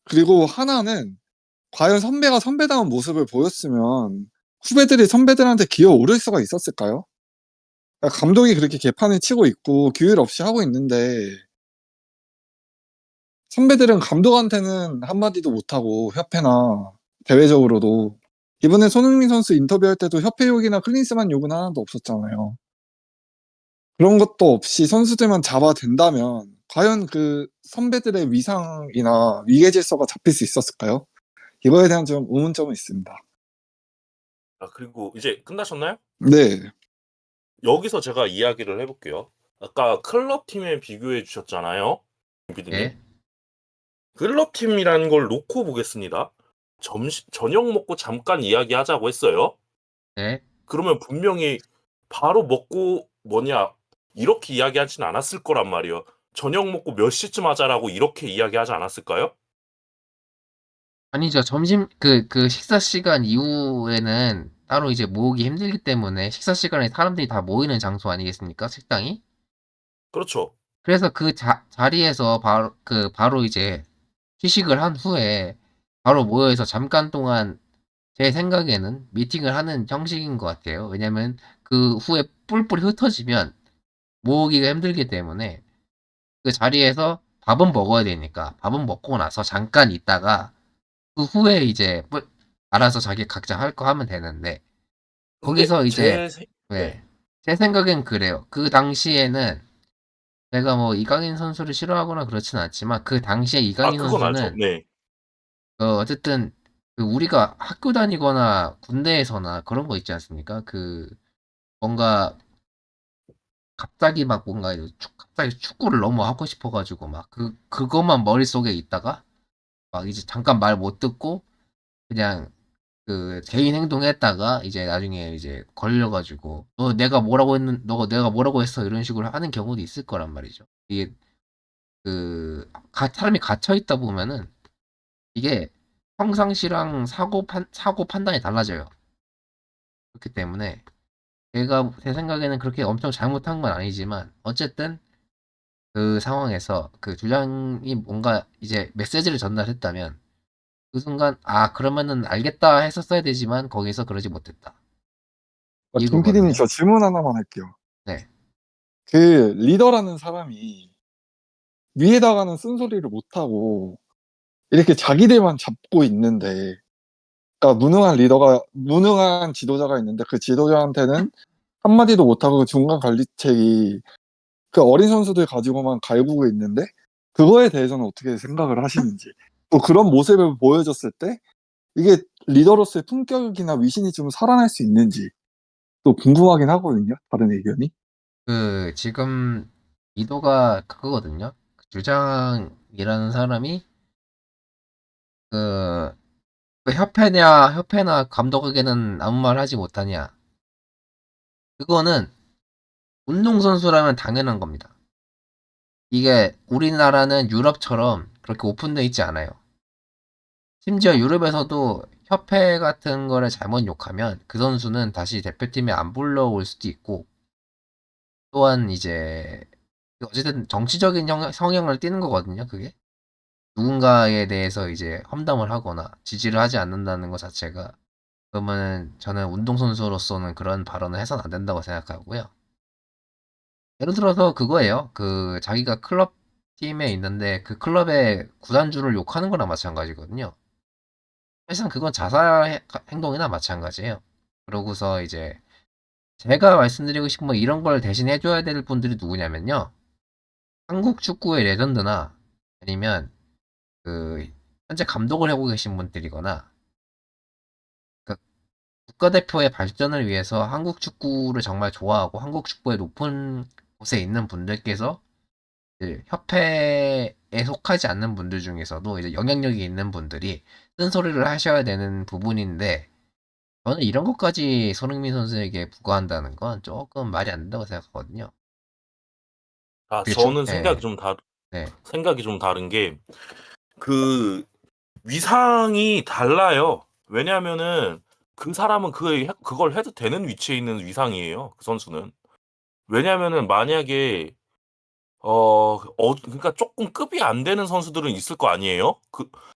그리고 하나는 과연 선배가 선배다운 모습을 보였으면 후배들이 선배들한테 기어오를 수가 있었을까요? 그러니까 감독이 그렇게 개판을 치고 있고 규율 없이 하고 있는데 선배들은 감독한테는 한마디도 못하고 협회나 대외적으로도 이번에 손흥민 선수 인터뷰할 때도 협회 욕이나 클린스만 욕은 하나도 없었잖아요. 그런 것도 없이 선수들만 잡아댄다면 과연 그 선배들의 위상이나 위계 질서가 잡힐 수 있었을까요? 이거에 대한 좀 의문점은 있습니다. 아, 그리고 이제 끝나셨나요? 네, 여기서 제가 이야기를 해볼게요. 아까 클럽 팀에 비교해 주셨잖아요, 비드님. 네. 클럽 팀이라는 걸 놓고 보겠습니다. 저녁 먹고 잠깐 이야기하자고 했어요. 네. 그러면 분명히 바로 먹고 뭐냐 이렇게 이야기하진 않았을 거란 말이에요. 저녁 먹고 몇 시쯤 하자라고 이렇게 이야기하지 않았을까요? 아니죠. 점심 그 식사 시간 이후에는 따로 이제 모으기 힘들기 때문에 식사 시간에 사람들이 다 모이는 장소 아니겠습니까? 식당이? 그렇죠. 그래서 그 자리에서 바로 이제 휴식을 한 후에 바로 모여서 잠깐 동안 제 생각에는 미팅을 하는 형식인 것 같아요. 왜냐면 그 후에 뿔뿔이 흩어지면 모으기가 힘들기 때문에 그 자리에서 밥은 먹어야 되니까 밥은 먹고 나서 잠깐 있다가 그 후에 이제 알아서 자기 각자 할 거 하면 되는데 근데 거기서 이제 네. 네. 제 생각엔 그래요. 그 당시에는 제가 뭐 이강인 선수를 싫어하거나 그렇진 않지만 그 당시에 아, 이강인 그건 알죠. 선수는 네. 어쨌든 그 우리가 학교 다니거나 군대에서나 그런 거 있지 않습니까? 그 뭔가 갑자기 막 뭔가 갑자기 축구를 너무 하고 싶어 가지고 막 그것만 머릿속에 있다가 막 이제 잠깐 말 못 듣고 그냥 그 개인 행동했다가 이제 나중에 이제 걸려 가지고 "너 내가 뭐라고 했어." 이런 식으로 하는 경우도 있을 거란 말이죠. 이게 사람이 갇혀 있다 보면은 이게 평상시랑 사고 판단이 달라져요. 그렇기 때문에 제 생각에는 그렇게 엄청 잘못한 건 아니지만 어쨌든 그 상황에서 그 주장이 뭔가 이제 메시지를 전달했다면 그 순간 '아 그러면은 알겠다.' 했었어야 되지만 거기서 그러지 못했다. 김 PD님 이거거든요. 저 질문 하나만 할게요. 네. 그 리더라는 사람이 위에다가는 쓴소리를 못하고 이렇게 자기들만 잡고 있는데 그러니까 무능한 지도자가 있는데 그 지도자한테는 한마디도 못하고 그 중간 관리책이 그 어린 선수들 가지고만 갈구고 있는데 그거에 대해서는 어떻게 생각을 하시는지 또 그런 모습을 보여줬을 때 이게 리더로서의 품격이나 위신이 좀 살아날 수 있는지 또 궁금하긴 하거든요. 다른 의견이. 지금 이도가 그거거든요. 그 주장이라는 사람이 그 협회나 감독에게는 아무 말 하지 못하냐. 그거는 운동선수라면 당연한 겁니다. 이게 우리나라는 유럽처럼 그렇게 오픈되어 있지 않아요. 심지어 유럽에서도 협회 같은 거를 잘못 욕하면 그 선수는 다시 대표팀에 안 불러올 수도 있고, 또한 이제 어쨌든 정치적인 성향을 띠는 거거든요, 그게. 누군가에 대해서 이제 험담을 하거나 지지를 하지 않는다는 것 자체가, 그러면 저는 운동선수로서는 그런 발언을 해서는 안 된다고 생각하고요. 예를 들어서 그거예요. 자기가 클럽 팀에 있는데 그 클럽의 구단주를 욕하는 거랑 마찬가지거든요. 사실상 그건 자살 행동이나 마찬가지예요. 그러고서 이제 제가 말씀드리고 싶은 건 이런 걸 대신 해줘야 될 분들이 누구냐면요. 한국 축구의 레전드나 아니면 그 현재 감독을 하고 계신 분들이거나 그 국가대표의 발전을 위해서 한국 축구를 정말 좋아하고 한국 축구의 높은 곳에 있는 분들께서 협회에 속하지 않는 분들 중에서도 이제 영향력이 있는 분들이 쓴소리를 하셔야 되는 부분인데 저는 이런 것까지 손흥민 선수에게 부과한다는 건 조금 말이 안 된다고 생각하거든요. 아, 그게 저는 예, 네. 생각이 좀 다른 게 그 위상이 달라요. 왜냐하면은 그 사람은 그걸 해도 되는 위치에 있는 위상이에요. 그 선수는. 왜냐면은 만약에 그러니까 조금 급이 안 되는 선수들은 있을 거 아니에요?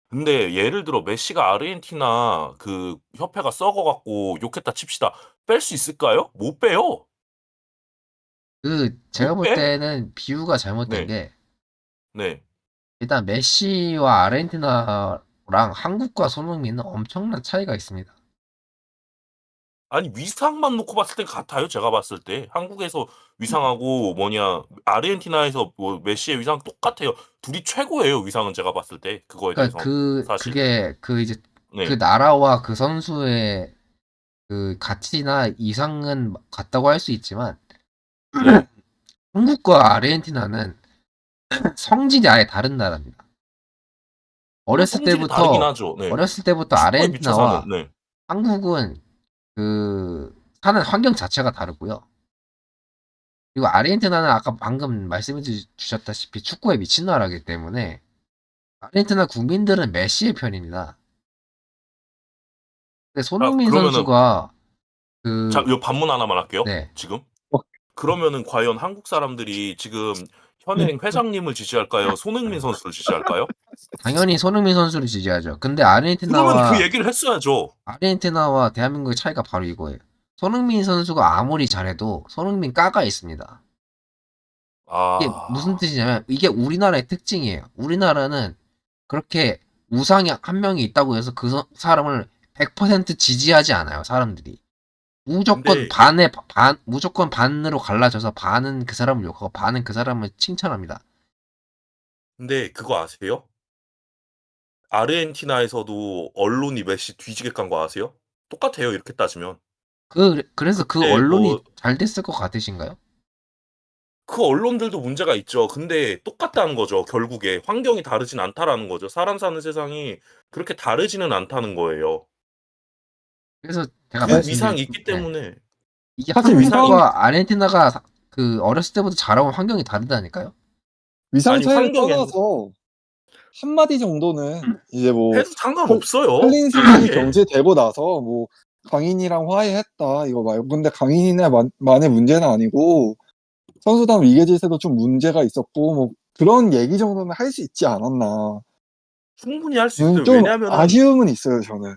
근데 예를 들어 메시가 아르헨티나 그 협회가 썩어 갖고 욕했다 칩시다. 뺄 수 있을까요? 못 빼요. 제가 못 볼 빼. 때는 비유가 잘못된 네. 게 네. 일단 메시와 아르헨티나랑 한국과 손흥민은 엄청난 차이가 있습니다. 아니 위상만 놓고 봤을 땐 같아요. 제가 봤을 때. 한국에서 위상하고 아르헨티나에서 뭐 메시의 위상 똑같아요. 둘이 최고예요. 위상은 제가 봤을 때. 그거에 그러니까 대해선. 사실. 그게 이제 그 네. 나라와 그 선수의 그 가치나 이상은 같다고 할 수 있지만 네. 한국과 아르헨티나는 성질이 아예 다른 나라입니다. 물론 어렸을 성질이 다르긴 때부터 하죠. 네. 어렸을 때부터 축구에 미쳐 사는. 아르헨티나와 네. 한국은 그 사는 환경 자체가 다르고요. 그리고 아르헨티나는 아까 방금 말씀해 주셨다시피 축구에 미친 나라이기 때문에 아르헨티나 국민들은 메시의 편입니다. 근데 손흥민 그러면은 선수가 자, 그 요 반문 하나만 할게요. 네. 지금. 어, 그러면은 과연 한국 사람들이 지금 현행 회장님을 지지할까요? 손흥민 선수를 지지할까요? 당연히 손흥민 선수를 지지하죠. 근데 그러면 그 얘기를 했어야죠. 아르헨티나와 대한민국의 차이가 바로 이거예요. 손흥민 선수가 아무리 잘해도 손흥민 까가 있습니다. 이게 무슨 아. 뜻이냐면 이게 우리나라의 특징이에요. 우리나라는 그렇게 우상이 한 명이 있다고 해서 그 사람을 100% 지지하지 않아요, 사람들이. 무조건 근데 이 무조건 반으로 갈라져서 반은 그 사람을 욕하고 반은 그 사람을 칭찬합니다. 근데 그거 아세요? 아르헨티나에서도 언론이 메시 뒤지게 깐 거 아세요? 똑같아요, 이렇게 따지면. 그래서 그 그때 언론이 뭐 잘 됐을 것 같으신가요? 그 언론들도 문제가 있죠. 근데 똑같다는 거죠. 결국에 환경이 다르진 않다라는 거죠. 사람 사는 세상이 그렇게 다르지는 않다는 거예요. 그래서 제가 그 네, 위상이 있기 네. 때문에 이게 사실 위상, 한국과 아르헨티나가 그 어렸을 때부터 자라온 환경이 다르다니까요? 위상 아니 차이를 환경이 아니라 떠나서 한마디 정도는 이제 뭐 해도 상관없어요. 클린스만이 그게. 경질되고 나서 뭐 강인이랑 화해했다 이거 말고 근데 강인이만의 문제는 아니고 선수단 위계 질서도 좀 문제가 있었고 뭐 그런 얘기 정도는 할 수 있지 않았나. 충분히 할 수 있어요. 좀 아쉬움은 있어요 저는.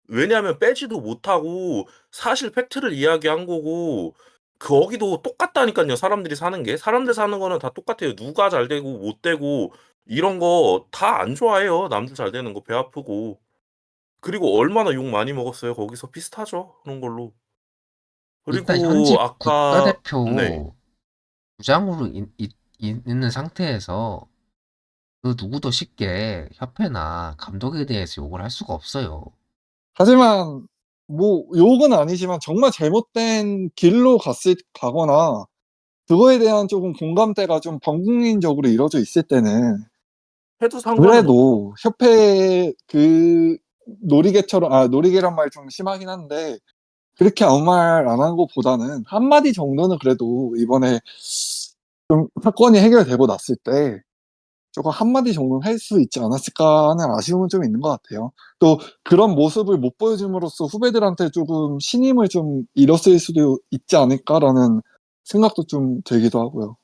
왜냐하면 빼지도 못하고 사실 팩트를 이야기한 거고 거기도 똑같다니까요. 사람들이 사는 게. 사람들 사는 거는 다 똑같아요. 누가 잘 되고 못 되고 이런 거 다 안 좋아해요. 남들 잘 되는 거 배 아프고. 그리고 얼마나 욕 많이 먹었어요. 거기서 비슷하죠. 그런 걸로. 일단 그리고 현직 아까 네. 국가대표 부장으로 있는 상태에서 그 누구도 쉽게 협회나 감독에 대해서 욕을 할 수가 없어요. 하지만 뭐 욕은 아니지만 정말 잘못된 길로 가거나 그거에 대한 조금 공감대가 좀 범국민적으로 이루어져 있을 때는 해도 상관은 없죠. 그래도 협회 그 놀이개란 말이 좀 심하긴 한데 그렇게 아무 말 안 한 것보다는 한마디 정도는 그래도 이번에 좀 사건이 해결되고 났을 때 조금 한마디 정도는 할 수 있지 않았을까 하는 아쉬움은 좀 있는 것 같아요. 또 그런 모습을 못 보여줌으로써 후배들한테 조금 신임을 좀 잃었을 수도 있지 않을까라는 생각도 좀 들기도 하고요.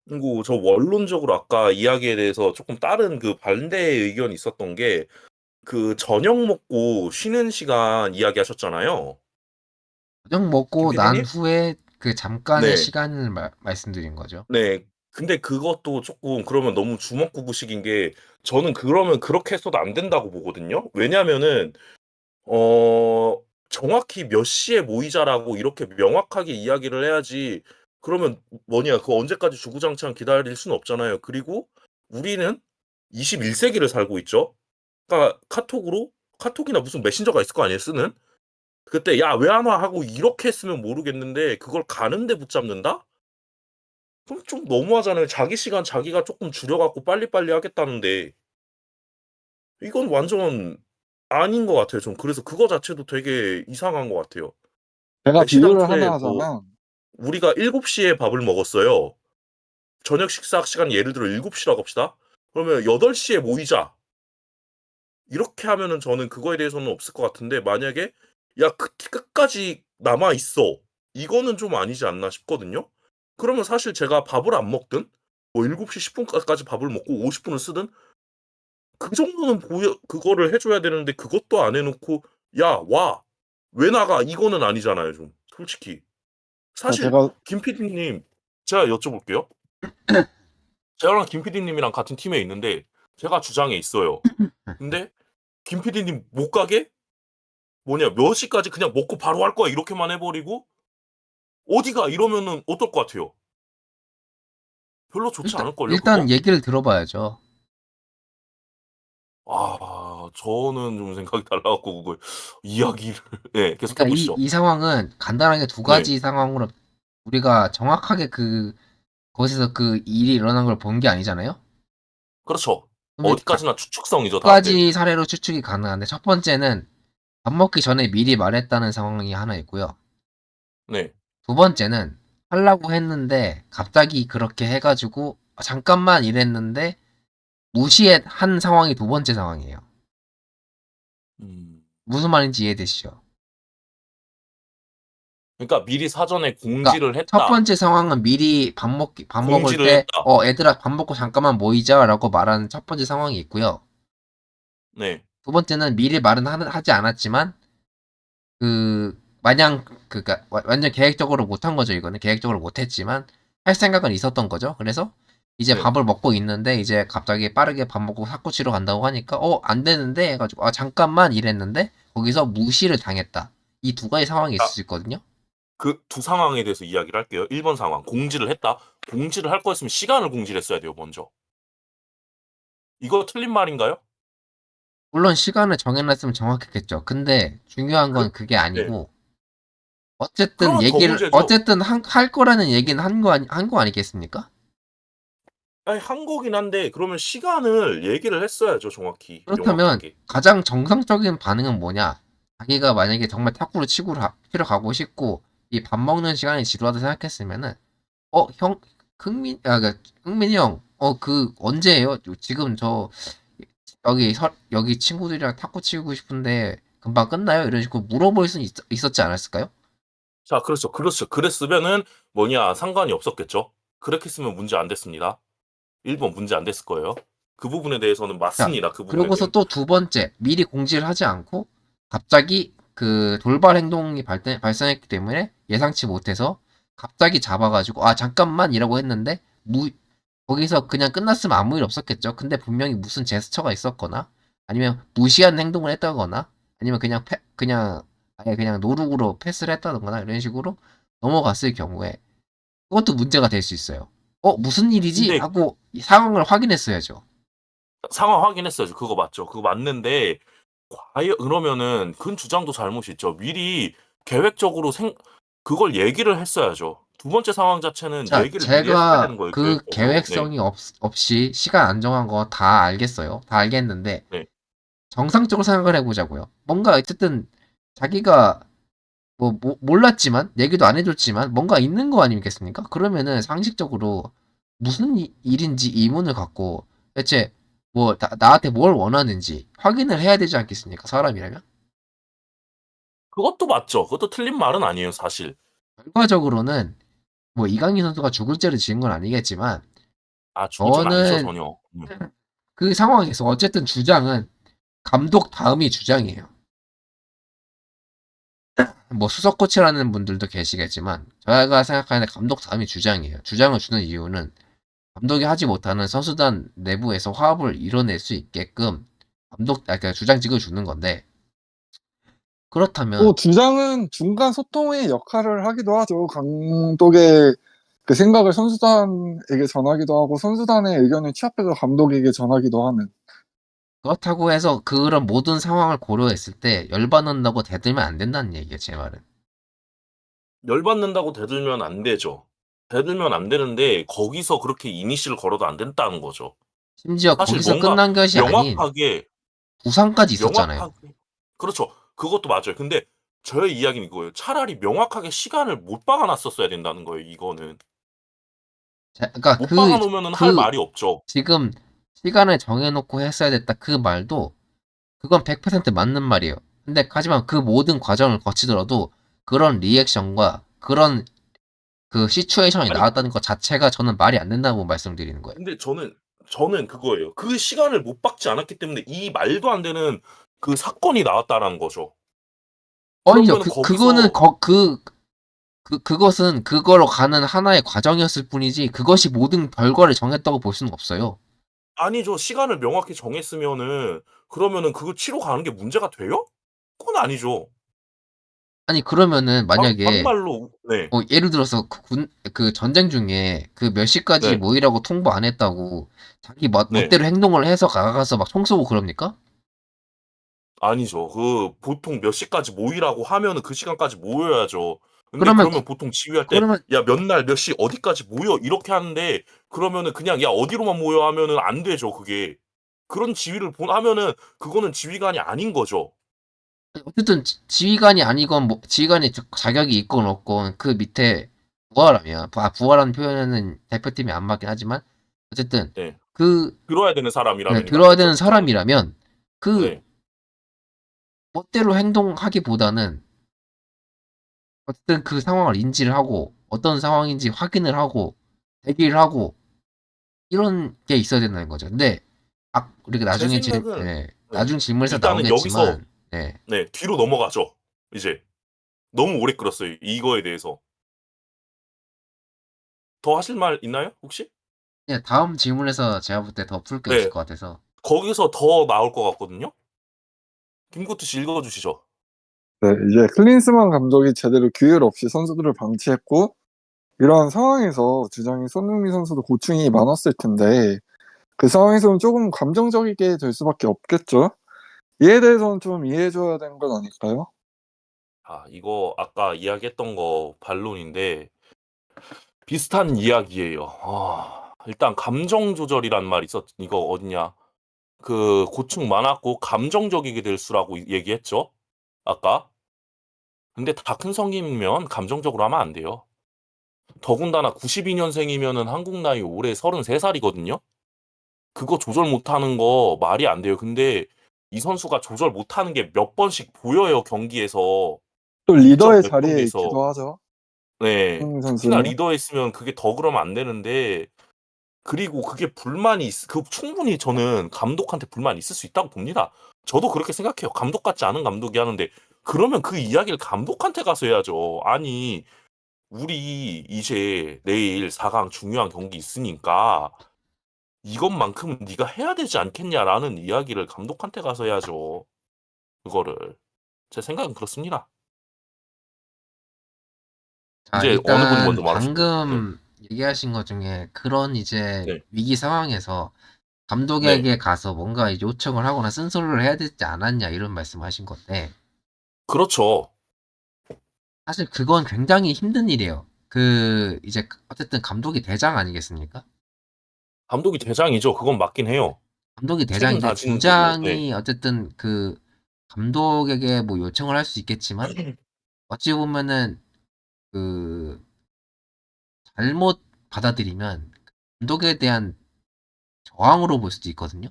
그리고 저 원론적으로 아까 이야기에 대해서 조금 다른 그 반대의 의견이 있었던 게 그 저녁 먹고 쉬는 시간 이야기하셨잖아요. 저녁 김 먹고 난 PD님? 후에 그 잠깐의 네. 시간을 말씀드린 거죠. 네. 근데 그것도 조금 그러면 너무 주먹구구식인 게 저는 그러면 그렇게 했어도 안 된다고 보거든요. 왜냐하면은 어 정확히 몇 시에 모이자라고 이렇게 명확하게 이야기를 해야지 그러면 그 언제까지 주구장창 기다릴 수는 없잖아요. 그리고 우리는 21 세기를 살고 있죠. 그러니까 카톡이나 무슨 메신저가 있을 거 아니에요, 쓰는? 그때 "야 왜 안 와?" 하고 이렇게 했으면 모르겠는데 그걸 가는데 붙잡는다? 그럼 좀 너무하잖아요. 자기 시간 자기가 쪼끔 줄여 갖고 빨리빨리 하겠다는데 이건 완전 아닌 것 같아요 전. 그래서 그거 자체도 되게 이상한 것 같아요. 제가 비유를 애시당초에 하나 뭐 하자면 우리가 7시에 밥을 먹었어요. 저녁 식사 시간이 예를 들어 7시라고 합시다. 그러면 "8시에 모이자." 이렇게 하면은 저는 그거에 대해서는 없을 것 같은데 만약에 "야 끝까지 남아 있어." 이거는 좀 아니지 않나 싶거든요. 그러면 사실 제가 밥을 안 먹든 뭐 7시 10분까지 밥을 먹고 50분을 쓰든 그 정도는 그거를 해줘야 되는데 그것도 안 해놓고 야, 와. 왜 나가? 이거는 아니잖아요, 좀. 솔직히. 자, 사실 제가 김 PD님 제가 여쭤볼게요. 저랑 김 PD님이랑 같은 팀에 있는데 제가 주장에 있어요. 근데 김 PD님 못 가게 몇 시까지 그냥 먹고 바로 할 거야 이렇게만 해버리고 어디가 이러면은 어떨 것 같아요? 별로 좋지 않을걸요, 일단 그거? 얘기를 들어봐야죠. 저는 좀 생각이 달라갖고 그걸 이야기를 네, 계속 그러니까 해보시죠. 이 상황은 간단하게 두 네, 가지 상황으로 우리가 정확하게 거기서 그 일이 일어난 걸 본 게 아니잖아요. 그렇죠. 그러면 어디까지나 추측성이죠, 두 다. 네, 가지 사례로 추측이 가능한데 첫 번째는 밥 먹기 전에 미리 말했다는 상황이 하나 있고요. 네. 두 번째는 하려고 했는데 갑자기 그렇게 해가지고 잠깐만 이랬는데 무시한 상황이 두 번째 상황이에요. 음. 무슨 말인지 이해되시죠? 그러니까 미리 사전에 그러니까 공지를 첫 했다. 번째 상황은 미리 밥 먹을 공지를 때 했다. 애들아 밥 먹고 잠깐만 모이자라고 말하는 첫 번째 상황이 있고요. 네. 두 번째는 미리 말은 하지 않았지만 마냥 그니까 완전 계획적으로 못한 거죠. 이거는 계획적으로 못했지만 할 생각은 있었던 거죠. 그래서 이제 네. 밥을 먹고 있는데 이제 갑자기 빠르게 밥 먹고 탁구 치러 간다고 하니까 안 되는데 해가지고 잠깐만 이랬는데 거기서 무시를 당했다. 이 두 가지 상황이 있을 아, 수 있거든요. 그 두 상황에 대해서 이야기를 할게요. 1번 상황. 공지를 했다. 공지를 할 거였으면 시간을 공지를 했어야 돼요, 먼저. 이거 틀린 말인가요? 물론 시간을 정해놨으면 정확했겠죠. 근데 중요한 그 건 그게 네. 아니고 그러면 더 문제죠. 어쨌든 할 거라는 얘기는 한 거 아니겠습니까? 아니, 한 거긴 한데 그러면 시간을 얘기를 했어야죠, 정확히. 그렇다면 명확하게. 가장 정상적인 반응은 뭐냐? 자기가 만약에 정말 탁구를 치러 가고 싶고 이 밥 먹는 시간이 지루하다 생각했으면은 형 흥민이 형 언제예요? 지금 저 여기 친구들이랑 탁구 치고 싶은데 금방 끝나요? 이런 식으로 물어볼 수 있었지 않았을까요? 자, 그렇죠. 그렇죠. 그랬으면은 상관이 없었겠죠. 그렇게 했으면 문제 안 됐습니다. 1번 문제 안 됐을 거예요. 그 부분에 대해서는 자, 맞습니다. 그 부분에 그러고서 대해서. 또 두 번째, 미리 공지를 하지 않고 갑자기 그 돌발 행동이 발생했기 때문에 예상치 못해서 갑자기 잡아가지고 잠깐만이라고 했는데 거기서 그냥 끝났으면 아무 일 없었겠죠. 근데 분명히 무슨 제스처가 있었거나 아니면 무시한 행동을 했다거나 아니면 그냥 아예 그냥 노룩으로 패스를 했다거나 이런 식으로 넘어갔을 경우에 그것도 문제가 될 수 있어요. 무슨 일이지? 근데 하고 이 상황을 확인했어야죠. 상황 확인했어요. 그거 맞죠. 그거 맞는데 과연 그러면은 그 주장도 잘못이 있죠. 미리 계획적으로 그걸 얘기를 했어야죠. 두 번째 상황 자체는 자, 얘기를 미리 했어야 되는 제가 거예요, 그 계획적으로. 네. 계획성이 없이 시간 안 정한 거 다 알겠어요. 다 알겠는데, 네. 정상적으로 생각을 해보자고요. 뭔가 어쨌든 자기가 몰랐지만, 얘기도 안 해줬지만, 뭔가 있는 거 아니겠습니까? 그러면은 상식적으로 무슨 일인지 의문을 갖고, 대체 나한테 뭘 원하는지 확인을 해야 되지 않겠습니까? 사람이라면? 그것도 맞죠. 그것도 틀린 말은 아니에요, 사실. 결과적으로는 이강인 선수가 죽을 죄를 지은 건 아니겠지만, 죽을 줄 아니죠, 저는 전혀. 그 상황에서 어쨌든 주장은 감독 다음이 주장이에요. 수석 코치라는 분들도 계시겠지만 제가 생각하는 감독 다음이 주장이에요. 주장을 주는 이유는 감독이 하지 못하는 선수단 내부에서 화합을 이뤄낼 수 있게끔 그러니까 주장직을 주는 건데 그렇다면 또 주장은 중간 소통의 역할을 하기도 하죠. 감독의 그 생각을 선수단에게 전하기도 하고 선수단의 의견을 취합해서 감독에게 전하기도 하는. 그렇다고 해서 그런 모든 상황을 고려했을 때 열받는다고 대들면 안 된다는 얘기예요. 제 말은. 열받는다고 대들면 안 되죠. 대들면 안 되는데 거기서 그렇게 이니시를 걸어도 안 된다는 거죠. 심지어 사실 거기서 뭔가 끝난 것이 아닌 명확하게 부상까지 있었잖아요. 명확하게 그렇죠. 그것도 맞아요. 근데 저의 이야기는 이거예요. 차라리 명확하게 시간을 못 박아 놨었어야 된다는 거예요, 이거는. 그러니까 못 박아 놓으면은 할 말이 없죠. 지금 시간을 정해놓고 했어야 됐다 그 말도 그건 100% 맞는 말이에요. 근데 하지만 그 모든 과정을 거치더라도 그런 리액션과 그런 그 시츄에이션이 아니 나왔다는 것 자체가 저는 말이 안 된다고 말씀드리는 거예요. 근데 저는 그거예요. 그 시간을 못 받지 않았기 때문에 이 말도 안 되는 그 사건이 나왔다라는 거죠. 아니죠. 그러면은 그거는 거기서 그것은 그거로 가는 하나의 과정이었을 뿐이지 그것이 모든 결과를 정했다고 볼 수는 없어요. 아니죠. 시간을 명확히 정했으면은 그러면은 그거 치러 가는 게 문제가 돼요? 그건 아니죠. 아니 그러면은 만약에 막말로 네. 예를 들어서 그 전쟁 중에 그 몇 시까지 네. 모이라고 통보 안 했다고 자기 네. 멋대로 행동을 해서 가서 막 총 쏘고 그럽니까? 아니죠. 그 보통 몇 시까지 모이라고 하면은 그 시간까지 모여야죠. 근데 그러면 그러면 보통 지휘할 때 그러면 "야 몇 날 몇 시 어디까지 모여." 이렇게 하는데 그러면은 그냥 "야 어디로만 모여." 하면은 안 되죠 그게. 그런 지휘를 하면은 그거는 지휘관이 아닌 거죠. 어쨌든 지휘관이 아니건 뭐 지휘관이 자격이 있건 없건 그 밑에 부하라면 부하라는 표현은 대표팀에 안 맞긴 하지만 어쨌든 네. 그 들어야 되는 네, 사람이라면이 들어야 맞겠죠 되는 그거는. 사람이라면 그 네. 멋대로 행동하기보다는 어쨌든 그 상황을 인지를 하고 어떤 상황인지 확인을 하고 대기를 하고 이런 게 있어야 된다는 거죠. 근데 우리가 제 생각은 네. 나중 질문에서 일단은 여기서 나오겠지만 네. 네 뒤로 넘어가죠 이제. 너무 오래 끌었어요 이거에 대해서. 더 하실 말 있나요 혹시? 네, 다음 질문에서 제가 볼 때 더 풀 게 있을 네. 것 같아서 거기서 더 나올 것 같거든요. 김구트 씨 읽어 주시죠. 네, 이제 클린스만 감독이 제대로 기회를 없이 선수들을 방치했고 이러한 상황에서 주장인 손흥민 선수도 고충이 많았을 텐데 그 상황에서는 조금 감정적이게 될 수밖에 없겠죠. 이에 대해서는 좀 이해해줘야 되는 건 아닐까요? 아 이거 아까 이야기했던 거 반론인데 비슷한 이야기예요. 일단 감정 조절이란 말이 이거 어디냐. 그 고충 많았고 감정적이게 될 수라고 얘기했죠 아까. 근데 다 큰 성인이면 감정적으로 하면 안 돼요. 더군다나 92 년생이면은 한국 나이 올해 33 살이거든요. 그거 조절 못하는 거 말이 안 돼요. 근데 이 선수가 조절 못하는 게 몇 번씩 보여요 경기에서. 또 이적 리더의 몇 자리에 경기에서. 있기도 하죠. 네. 손흥민 특히나 선수는. 리더에 있으면 그게 더 그러면 안 되는데 그리고 그게 충분히 저는 감독한테 불만이 있을 수 있다고 봅니다. 저도 그렇게 생각해요. 감독 같지 않은 감독이 하는데 그러면 그 이야기를 감독한테 가서 해야죠. 아니 "우리 이제 내일 4강 중요한 경기 있으니까 이것만큼은 네가 해야 되지 않겠냐."라는 이야기를 감독한테 가서 해야죠, 그거를. 제 생각은 그렇습니다. 자, 이제 어느 분이 일단 먼저 말하실래요? 네. 방금 얘기하신 것 중에 그런 이제 네. 위기 상황에서 네. 감독에게 가서 뭔가 요청을 하거나 쓴소리를 해야 되지 않았냐 이런 말씀하신 건데 그렇죠. 사실 그건 굉장히 힘든 일이에요. 이제 어쨌든 감독이 대장 아니겠습니까? 감독이 대장이죠. 그건 맞긴 해요. 감독이 책임 대장인데 다진 거고. 네. 주장이 어쨌든 그 감독에게 뭐 요청을 할 수 있겠지만 어찌 보면은 그 잘못 받아들이면 감독에 대한 저항으로 볼 수도 있거든요.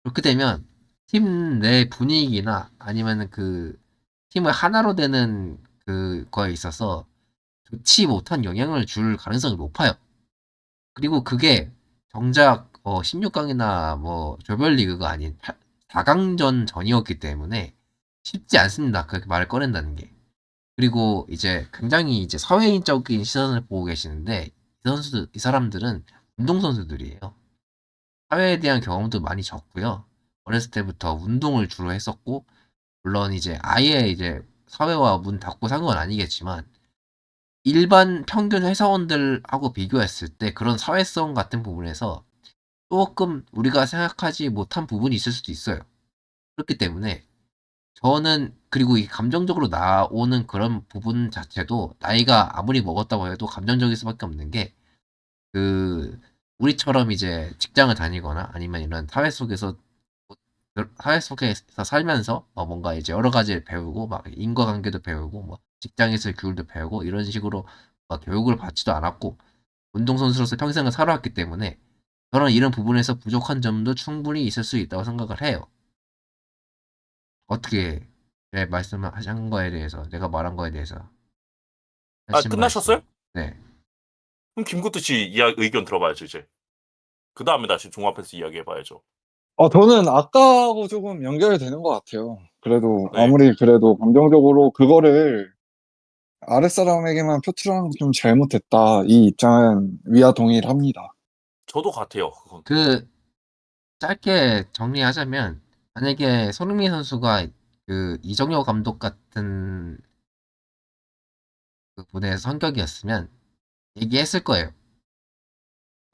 그렇게 되면 팀 내 분위기나 아니면은 그 팀을 하나로 되는 그거에 있어서 좋지 못한 영향을 줄 가능성이 높아요. 그리고 그게 정작 16강이나 뭐 조별리그가 아닌 4강전 전이었기 때문에 쉽지 않습니다. 그렇게 말을 꺼낸다는 게. 그리고 이제 굉장히 이제 사회인적인 시선을 보고 계시는데 이 사람들은 운동선수들이에요. 사회에 대한 경험도 많이 적고요. 어렸을 때부터 운동을 주로 했었고, 물론 이제 아예 이제 사회와 문 닫고 산 건 아니겠지만, 일반 평균 회사원들하고 비교했을 때 그런 사회성 같은 부분에서 조금 우리가 생각하지 못한 부분이 있을 수도 있어요. 그렇기 때문에 저는 그리고 이 감정적으로 나오는 그런 부분 자체도 나이가 아무리 먹었다고 해도 감정적일 수밖에 없는 게 그 우리처럼 이제 직장을 다니거나 아니면 이런 사회 속에서 살면서 뭔가 이제 여러 가지를 배우고 막 인과관계도 배우고 뭐 직장에서의 교육도 배우고 이런 식으로 막 교육을 받지도 않았고 운동선수로서 평생을 살아왔기 때문에 저는 이런 부분에서 부족한 점도 충분히 있을 수 있다고 생각을 해요. 어떻게 내 말씀하신 거에 대해서 내가 말한 거에 대해서 하신 끝나셨어요? 말씀. 네. 그럼 김구트 씨 의견 들어봐야죠 이제. 그 다음에 다시 종합해서 이야기해봐야죠. 저는 아까하고 조금 연결이 되는 것 같아요. 그래도 네. 아무리 그래도 감정적으로 그거를 아랫사람에게만 표출하는 건 좀 잘못했다. 이 입장은 위와 동의를 합니다. 저도 같아요. 그건. 그 짧게 정리하자면 만약에 손흥민 선수가 그 이정효 감독 같은 그 분의 성격이었으면 얘기했을 거예요.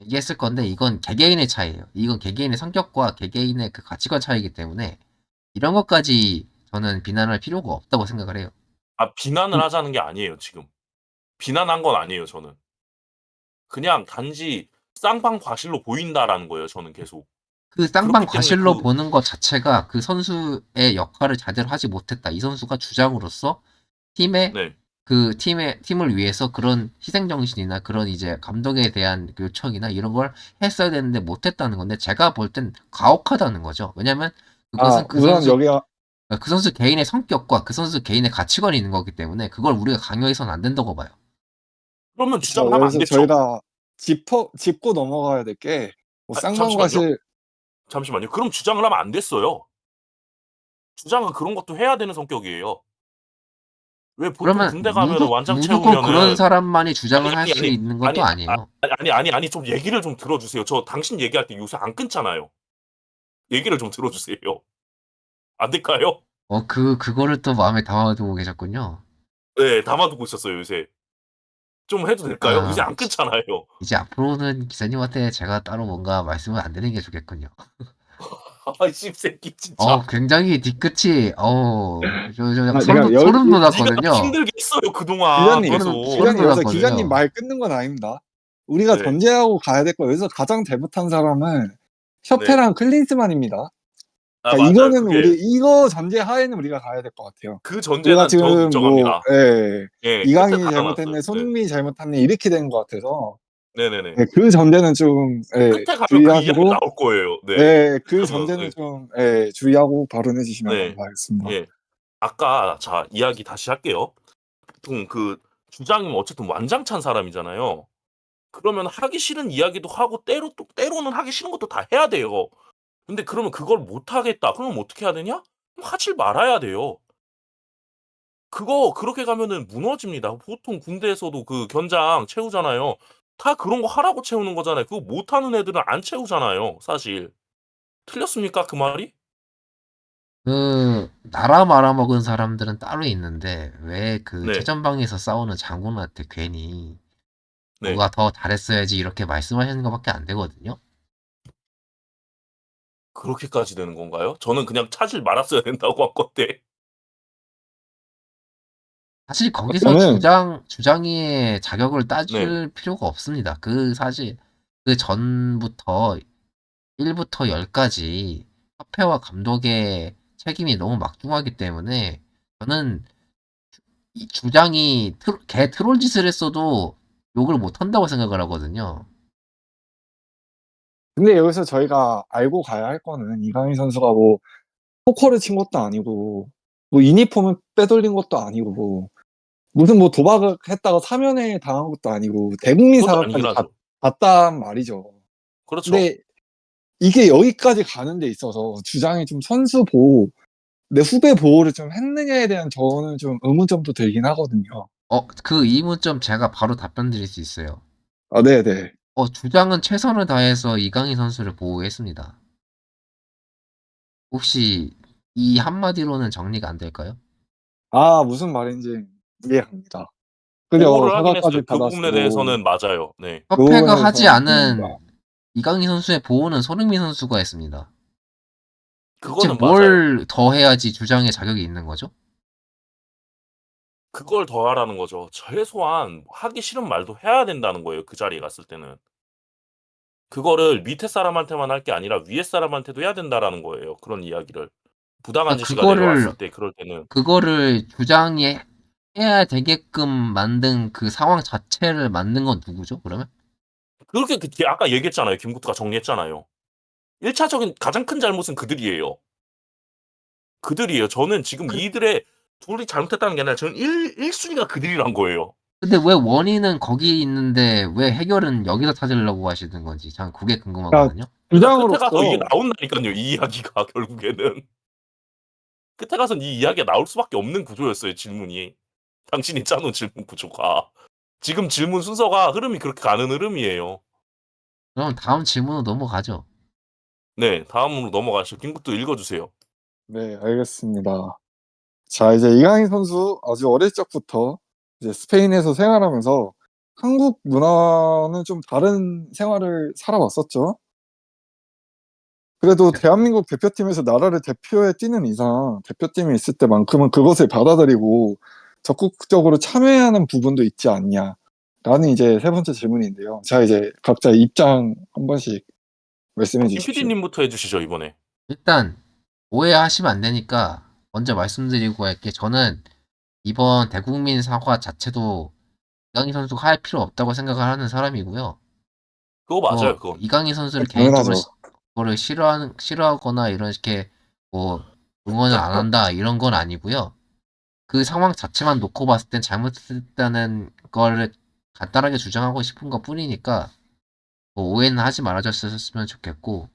얘기했을 건데 이건 개개인의 차이예요. 이건 개개인의 성격과 개개인의 그 가치관 차이이기 때문에 이런 것까지 저는 비난할 필요가 없다고 생각을 해요. 비난을 하자는 게 아니에요 지금. 비난한 건 아니에요 저는. 그냥 단지 쌍방과실로 보인다라는 거예요 저는 계속. 그 쌍방 그렇기 때문에 과실로 보는 것 자체가 그 선수의 역할을 제대로 하지 못했다. 이 선수가 주장으로서 팀의 네. 그 팀을 위해서 그런 희생 정신이나 그런 이제 감독에 대한 그 요청이나 이런 걸 했어야 되는데 못했다는 건데 제가 볼 땐 가혹하다는 거죠. 왜냐면 그것은 우선 여기가 그 선수 개인의 성격과 그 선수 개인의 가치관이 있는 거기 때문에 그걸 우리가 강요해서는 안 된다고 봐요. 그러면 주장을 하면 안 여기서 됐죠. 저희가 짚고 넘어가야 될 게 쌍방과실 잠시만요. 그럼 주장을 하면 안 됐어요. 주장은 그런 것도 해야 되는 성격이에요. 왜 보통 그러면 군대 가면은 완장 무조건 그런 채우면은 사람만이 주장을 할 수 있는 것도 아니에요. 아니 좀 얘기를 좀 들어주세요. 저 당신 얘기할 때 요새 안 끊잖아요. 얘기를 좀 들어주세요. 안 될까요? 그거를 또 마음에 담아두고 계셨군요. 네, 담아두고 있었어요 요새. 좀 해도 될까요? 요새 안 끊잖아요. 이제 앞으로는 기사님한테 제가 따로 뭔가 말씀을 안 드리는 게 좋겠군요. 아, 씹새끼 진짜. 굉장히 뒤끝이 제가 소름 네가 돋았거든요. 힘들게 했어요 그동안 기자님, 계속. 소름 여기서 돋았거든요. 기자님 말 끊는 건 아닙니다. 우리가 네. 전제하고 가야 될 거 여기서 가장 잘못한 사람은 협회랑 클린스만입니다. 그러니까 맞아요. 이거는 그게 이거 전제 하에는 우리가 가야 될 것 같아요. 그 우리가 전제는 저도 지금 인정합니다. 예, 끝에 이강인이 달아놨어요. 잘못했네, 네. 손흥민이 잘못했네 이렇게 된 것 같아서 네네네. 그 전제는 좀 끝에 가면 그 이야기가 주의하시고 나올 거예요. 네. 그 가면, 전제는 네. 좀 주의하고 발언해 주시면 네. 감사하겠습니다. 예. 아까 자 이야기 다시 할게요. 보통 그 주장이면 어쨌든 완장찬 사람이잖아요. 그러면 하기 싫은 이야기도 하고 때로는 하기 싫은 것도 다 해야 돼요. 근데 그러면 그걸 못 하겠다. 그러면 어떻게 해야 되냐? 그럼 하질 말아야 돼요. 그거 그렇게 가면은 무너집니다. 보통 군대에서도 그 견장 채우잖아요. 다 그런 거 하라고 채우는 거잖아요. 그거 못하는 애들은 안 채우잖아요, 사실. 틀렸습니까, 그 말이? 나라 말아먹은 사람들은 따로 있는데 왜 그 네. 최전방에서 싸우는 장군한테 괜히 네. 뭐가 더 잘했어야지 이렇게 말씀하시는 것밖에 안 되거든요. 그렇게까지 되는 건가요? 저는 그냥 차질 말았어야 된다고 한 건데. 사실 거기서 저는 주장의 자격을 네. 따질 필요가 없습니다. 사실 그 전부터 1부터 10까지 협회와 감독의 책임이 너무 막중하기 때문에 저는 이 주장이 개 트롤 짓을 했어도 욕을 못 한다고 생각을 하거든요. 근데 여기서 저희가 알고 가야 할 거는 이강인 선수가 뭐 포커를 친 것도 아니고 뭐 유니폼을 빼돌린 것도 아니고 무슨 뭐 도박을 했다가 사면에 당한 것도 아니고 대국민 그것도 아니긴 사과까지 하죠. 갔단 말이죠. 그렇죠. 근데 이게 여기까지 가는 데 있어서 주장이 좀 선수 보호, 내 후배 보호를 좀 했느냐에 대한 저는 좀 의문점도 들긴 하거든요. 그 의문점 제가 바로 답변 드릴 수 있어요. 네네. 주장은 최선을 다해서 이강인 선수를 보호했습니다. 혹시 이 한마디로는 정리가 안 될까요? 무슨 말인지 이해합니다. 그죠? 보호를 하긴 했어요. 사과까지 그 부분에 받았고 대해서는 맞아요. 네. 그 협회가 하지 부분에서 맞습니다. 않은 이강인 선수의 보호는 손흥민 선수가 했습니다. 대체 그거는 맞아요. 뭘 더 해야지 주장의 자격이 있는 거죠? 그걸 더 하라는 거죠. 최소한 하기 싫은 말도 해야 된다는 거예요, 그 자리에 갔을 때는. 그거를 밑에 사람한테만 할 게 아니라 위에 사람한테도 해야 된다라는 거예요, 그런 이야기를. 부당한 그러니까 지시가 내려왔을 때 그럴 때는. 그거를 주장이 해야 되게끔 만든 그 상황 자체를 만든 건 누구죠, 그러면? 그렇게 아까 얘기했잖아요. 김구트가 정리했잖아요. 1차적인 가장 큰 잘못은 그들이에요. 그들이에요. 저는 지금 이들의 둘이 잘못했다는 게 아니라 저는 1순위가 그들이란 거예요. 근데 왜 원인은 거기 있는데 왜 해결은 여기서 찾으려고 하시는 건지 참 그게 그러니까 궁금하거든요. 그러니까 끝에 가서 이게 주장으로서 나온다니까요. 이 이야기가 결국에는 끝에 가서는 이 이야기가 나올 수밖에 없는 구조였어요. 질문이 당신이 짜놓은 질문 구조가 지금 질문 순서가 흐름이 그렇게 가는 흐름이에요. 그럼 다음 질문으로 넘어가죠. 네, 다음으로 넘어가시죠. 김국도 읽어주세요. 네, 알겠습니다. 자, 이제 이강인 선수 아주 어릴 적부터 이제 스페인에서 생활하면서 한국 문화는 좀 다른 생활을 살아왔었죠. 그래도 대한민국 대표팀에서 나라를 대표해 뛰는 이상 대표팀에 있을 때만큼은 그것을 받아들이고 적극적으로 참여하는 부분도 있지 않냐. 라는 이제 세 번째 질문인데요. 자, 이제 각자 입장 한 번씩 말씀해 김 주십시오. PD님부터 해주시죠 이번에. 일단 오해하시면 안 되니까 먼저 말씀드리고 할게. 저는 이번 대국민 사과 자체도 이강인 선수가 할 필요 없다고 생각을 하는 사람이고요. 그거 맞아요. 그건. 이강인 선수를 개인적으로 당연하죠. 그거를 싫어하거나 이런 식의 뭐 응원을 안 한다 이런 건 아니고요. 그 상황 자체만 놓고 봤을 땐 잘못했다는 걸 간단하게 주장하고 싶은 것 뿐이니까 뭐 오해는 하지 말아줬으면 좋겠고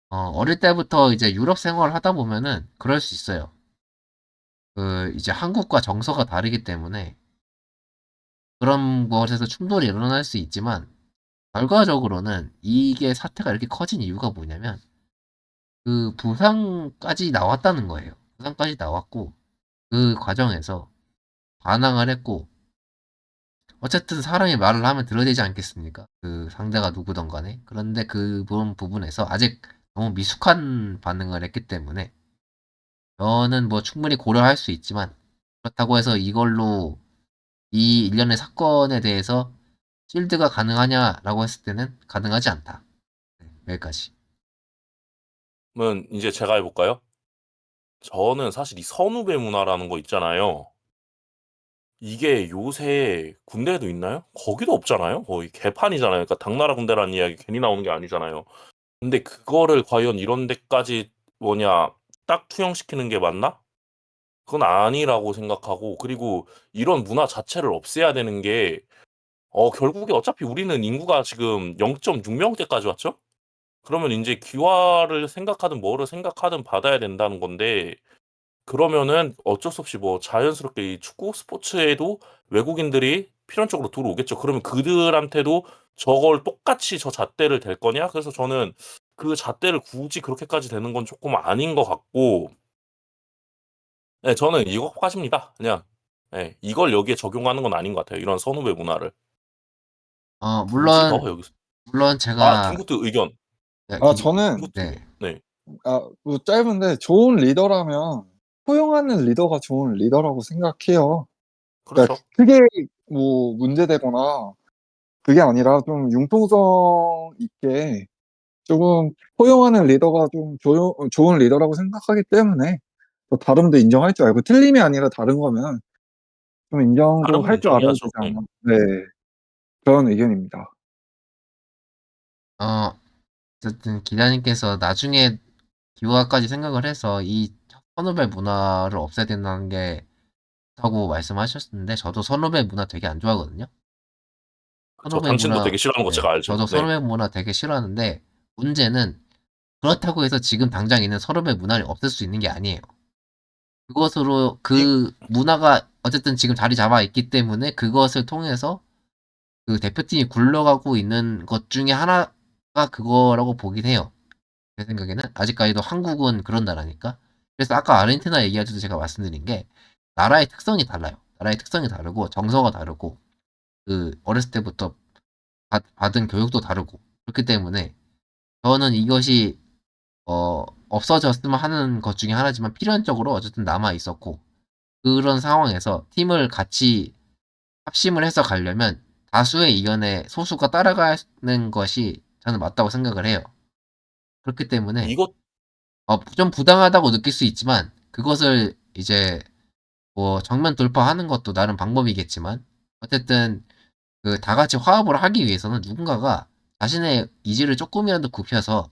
어릴 때부터 이제 유럽 생활을 하다 보면은 그럴 수 있어요. 이제 한국과 정서가 다르기 때문에 그런 것에서 충돌이 일어날 수 있지만 결과적으로는 이게 사태가 이렇게 커진 이유가 뭐냐면 그 부상까지 나왔다는 거예요. 부상까지 나왔고 그 과정에서 반항을 했고 어쨌든 사람이 말을 하면 들어야 되지 않겠습니까? 그 상대가 누구든 간에. 그런데 그 부분에서 아직 너무 미숙한 반응을 했기 때문에 저는 뭐 충분히 고려할 수 있지만 그렇다고 해서 이걸로 이 일련의 사건에 대해서 실드가 가능하냐라고 했을 때는 가능하지 않다. 네, 여기까지. 그러면 이제 제가 해볼까요? 저는 사실 이 선후배 문화라는 거 있잖아요. 이게 요새 군대에도 있나요? 거기도 없잖아요. 거의 개판이잖아요. 그러니까 당나라 군대라는 이야기 괜히 나오는 게 아니잖아요. 근데 그거를 과연 이런 데까지 뭐냐 딱 투영시키는 게 맞나? 그건 아니라고 생각하고 그리고 이런 문화 자체를 없애야 되는 게 결국에 어차피 우리는 인구가 지금 0.6명대까지 왔죠? 그러면 이제 귀화를 생각하든 뭐를 생각하든 받아야 된다는 건데 그러면은 어쩔 수 없이 뭐 자연스럽게 이 축구 스포츠에도 외국인들이 필연적으로 들어오겠죠. 그러면 그들한테도 저걸 똑같이 저 잣대를 댈 거냐? 그래서 저는 그 잣대를 굳이 그렇게까지 되는 건 조금 아닌 것 같고, 네, 저는 이것까지입니다. 그냥, 네, 이걸 여기에 적용하는 건 아닌 것 같아요. 이런 선후배 문화를. 굳이 더 물론, 여기서. 물론 아, 제가, 김구트 의견. 네, 아, 저는, 김구트 의견. 네. 네, 뭐 짧은데 좋은 리더라면 포용하는 리더가 좋은 리더라고 생각해요. 그러니까 그렇죠. 크게 뭐 문제되거나 그게 아니라 좀 융통성 있게 조금 포용하는 리더가 좀 좋은 리더라고 생각하기 때문에 또 다름도 인정할 줄 알고 틀림이 아니라 다른 거면 좀 인정도 다름은 할 줄 알아야 인정해야죠. 되지 네. 않나. 네, 그런 의견입니다. 어쨌든 기자님께서 나중에 기후화까지 생각을 해서 이 선후배 문화를 없애야 된다는 게 좋다고 말씀하셨는데 저도 선후배 문화 되게 안 좋아하거든요. 그렇죠. 선후배 당신도 문화, 되게 싫어하는 거 네, 제가 알죠. 저도 네. 선후배 문화 되게 싫어하는데 문제는 그렇다고 해서 지금 당장 있는 선후배 문화를 없앨 수 있는 게 아니에요. 그것으로 이, 그 문화가 어쨌든 지금 자리 잡아 있기 때문에 그것을 통해서 그 대표팀이 굴러가고 있는 것 중에 하나가 그거라고 보긴 해요. 제 생각에는 아직까지도 한국은 그런 나라니까. 그래서 아까 아르헨티나 얘기할 때도 제가 말씀드린 게 나라의 특성이 달라요. 나라의 특성이 다르고 정서가 다르고 그 어렸을 때부터 받은 교육도 다르고 그렇기 때문에 저는 이것이 없어졌으면 하는 것 중에 하나지만 필연적으로 어쨌든 남아 있었고 그런 상황에서 팀을 같이 합심을 해서 가려면 다수의 의견에 소수가 따라가는 것이 저는 맞다고 생각을 해요. 그렇기 때문에 이것 좀 부당하다고 느낄 수 있지만 그것을 이제 뭐 정면 돌파하는 것도 나름 방법이겠지만 어쨌든 그 다 같이 화합을 하기 위해서는 누군가가 자신의 의지를 조금이라도 굽혀서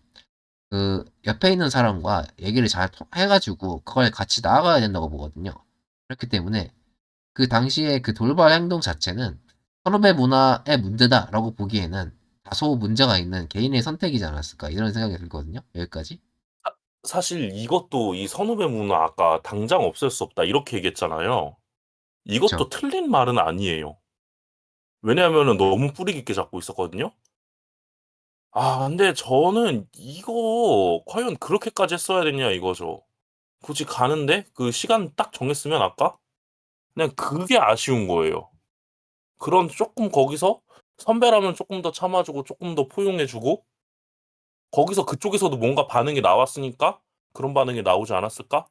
그 옆에 있는 사람과 얘기를 잘 해가지고 그걸 같이 나아가야 된다고 보거든요. 그렇기 때문에 그 당시에 그 돌발 행동 자체는 선후배 문화의 문제다라고 보기에는 다소 문제가 있는 개인의 선택이지 않았을까 이런 생각이 들거든요. 여기까지. 사실 이것도 이 선후배 문화 아까 당장 없앨 수 없다 이렇게 얘기했잖아요. 그쵸. 이것도 틀린 말은 아니에요. 왜냐하면은 너무 뿌리 깊게 잡고 있었거든요. 근데 저는 이거 과연 그렇게까지 했어야 됐냐 이거죠. 굳이 가는데 그 시간 딱 정했으면 아까 그냥 그게 아쉬운 거예요. 그런 조금 거기서 선배라면 조금 더 참아 주고 조금 더 포용해 주고 거기서 그쪽에서도 뭔가 반응이 나왔으니까 '그런 반응이 나오지 않았을까?'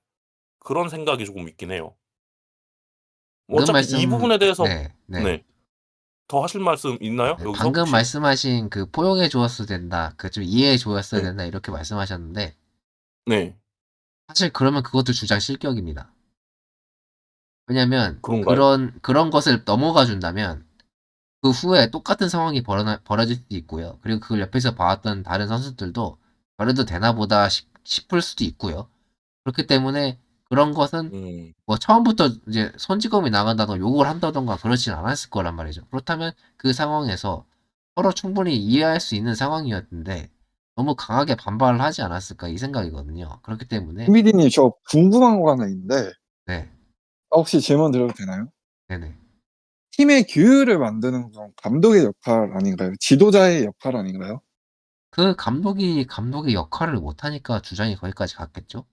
그런 생각이 조금 있긴 해요. 뭐 방금 어차피 이 말씀 부분에 대해서 네. 네. 네. 더 하실 말씀 있나요? 네, 여기서 방금 혹시? 말씀하신 그 "포용해 주었어야 된다. 그 좀 이해해 주었어야 네. 된다." 이렇게 말씀하셨는데 네. 사실 그러면 그것도 주장 실격입니다. 왜냐면 그런가요? 그런 것을 넘어가 준다면 그 후에 똑같은 상황이 벌어질 수도 있고요. 그리고 그걸 옆에서 봐왔던 다른 선수들도 '저래도 되나 보다.' 싶을 수도 있고요. 그렇기 때문에 그런 것은 음. 뭐 처음부터 이제 선지검이 나간다든가 욕을 한다든가 그러진 않았을 거란 말이죠. 그렇다면 그 상황에서 서로 충분히 이해할 수 있는 상황이었는데 '너무 강하게 반발을 하지 않았을까.' 이 생각이거든요. 그렇기 때문에 PD님, 저 궁금한 거 하나 있는데, 네. 혹시 질문 드려도 되나요? 네네. 팀의 규율을 만드는 건 감독의 역할 아닌가요? 지도자의 역할 아닌가요? 그 감독이 역할을 못 하니까 주장이 거기까지 갔겠죠?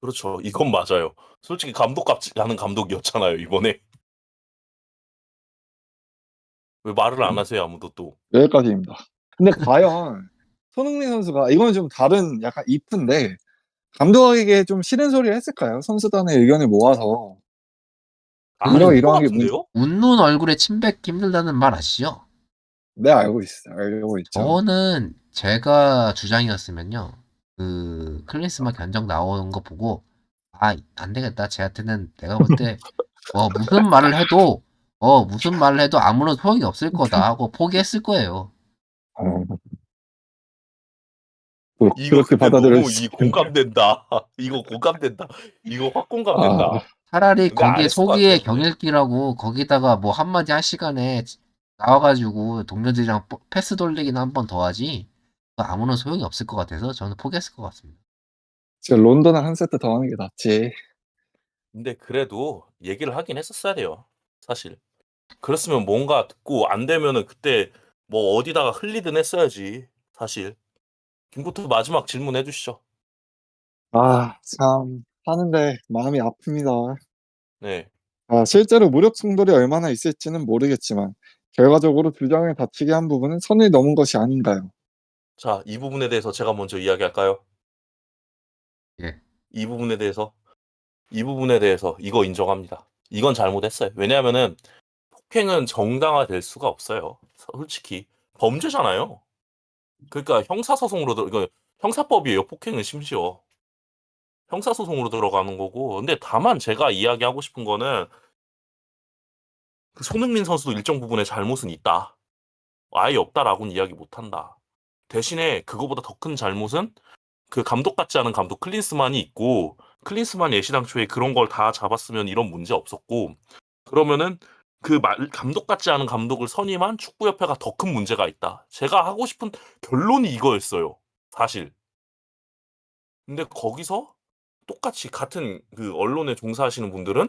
그렇죠. 이건 맞아요. 솔직히 감독 같지 않은 감독이었잖아요, 이번에. 왜 말을 안 하세요, 아무도 또. 여기까지입니다. 근데 과연 손흥민 선수가, 이건 좀 다른 약간 if인데, 감독에게 좀 싫은 소리를 했을까요? 선수단의 의견을 모아서 안 했을 것 이러이러한 게 같은데요? 웃는 얼굴에 침 뱉기 힘들다는 말 아시죠? 네, 알고 있죠. 저는 제가 주장이었으면요. 그 클린스만 견적 나오는 거 보고 '아 안 되겠다. 쟤한테는 내가 볼 때 무슨 말을 해도 아무런 소용이 없을 거다.' 하고 포기했을 거예요. 어, 또 이거 그렇게 근데 받아들일 너무 수 이 있겠네. 공감된다. 이거 공감된다. 이거 확 아, 공감된다. 차라리 근데 안 거기에 했을 것 소기의 같아요. 네. 경읽기라고 거기다가 뭐 한마디 할 시간에 나와 가지고 동료들이랑 패스 돌리기나 한 번 더 하지 아무런 소용이 없을 것 같아서 저는 포기했을 것 같습니다. 진짜 론던을 한 세트 더 하는 게 낫지. 근데 그래도 얘기를 하긴 했었어야 돼요, 사실. 그랬으면 뭔가 듣고 안 되면은 그때 뭐 어디다가 흘리든 했어야지, 사실. 김코트 마지막 질문해 주시죠. 참 하는데 마음이 아픕니다. 네. 실제로 무력 충돌이 얼마나 있을지는 모르겠지만 결과적으로 주장을 다치게 한 부분은 선을 넘은 것이 아닌가요? 자, 이 부분에 대해서 제가 먼저 이야기할까요? 예. 이 부분에 대해서? 이 부분에 대해서 이거 인정합니다. 이건 잘못했어요. 왜냐하면은 폭행은 정당화될 수가 없어요. 솔직히 범죄잖아요. 그러니까 형사소송으로 이거 형사법이에요, 폭행은 심지어. 형사소송으로 들어가는 거고. 근데 다만 제가 이야기하고 싶은 거는 그 손흥민 선수도 일정 부분에 잘못은 있다. 아예 없다라고는 이야기 못 한다. 대신에 그거보다 더 큰 잘못은 그 감독 같지 않은 감독 클린스만이 있고 클린스만이 애시당초에 그런 걸 다 잡았으면 이런 문제 없었고 그러면은 감독 같지 않은 감독을 선임한 축구협회가 더 큰 문제가 있다. 제가 하고 싶은 결론이 이거였어요. 사실. 근데 거기서 똑같이 같은 그 언론에 종사하시는 분들은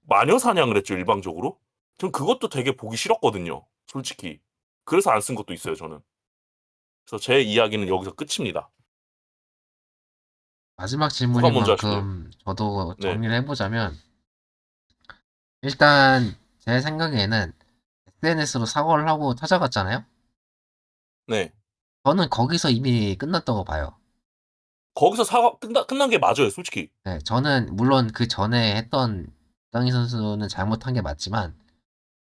마녀 사냥을 했죠, 일방적으로. 전 그것도 되게 보기 싫었거든요, 솔직히. 그래서 안 쓴 것도 있어요, 저는. 그래서 제 이야기는 여기서 끝입니다. 마지막 누가 질문인 먼저 하실래요? 만큼 저도 네. 정리를 해 보자면 일단 제 생각에는 SNS로 사과를 하고 찾아갔잖아요. 네. 저는 거기서 이미 끝났다고 봐요. 거기서 사과 끝난 게 맞아요, 솔직히. 네. 저는 물론 그전에 했던 이강인 선수는 잘못한 게 맞지만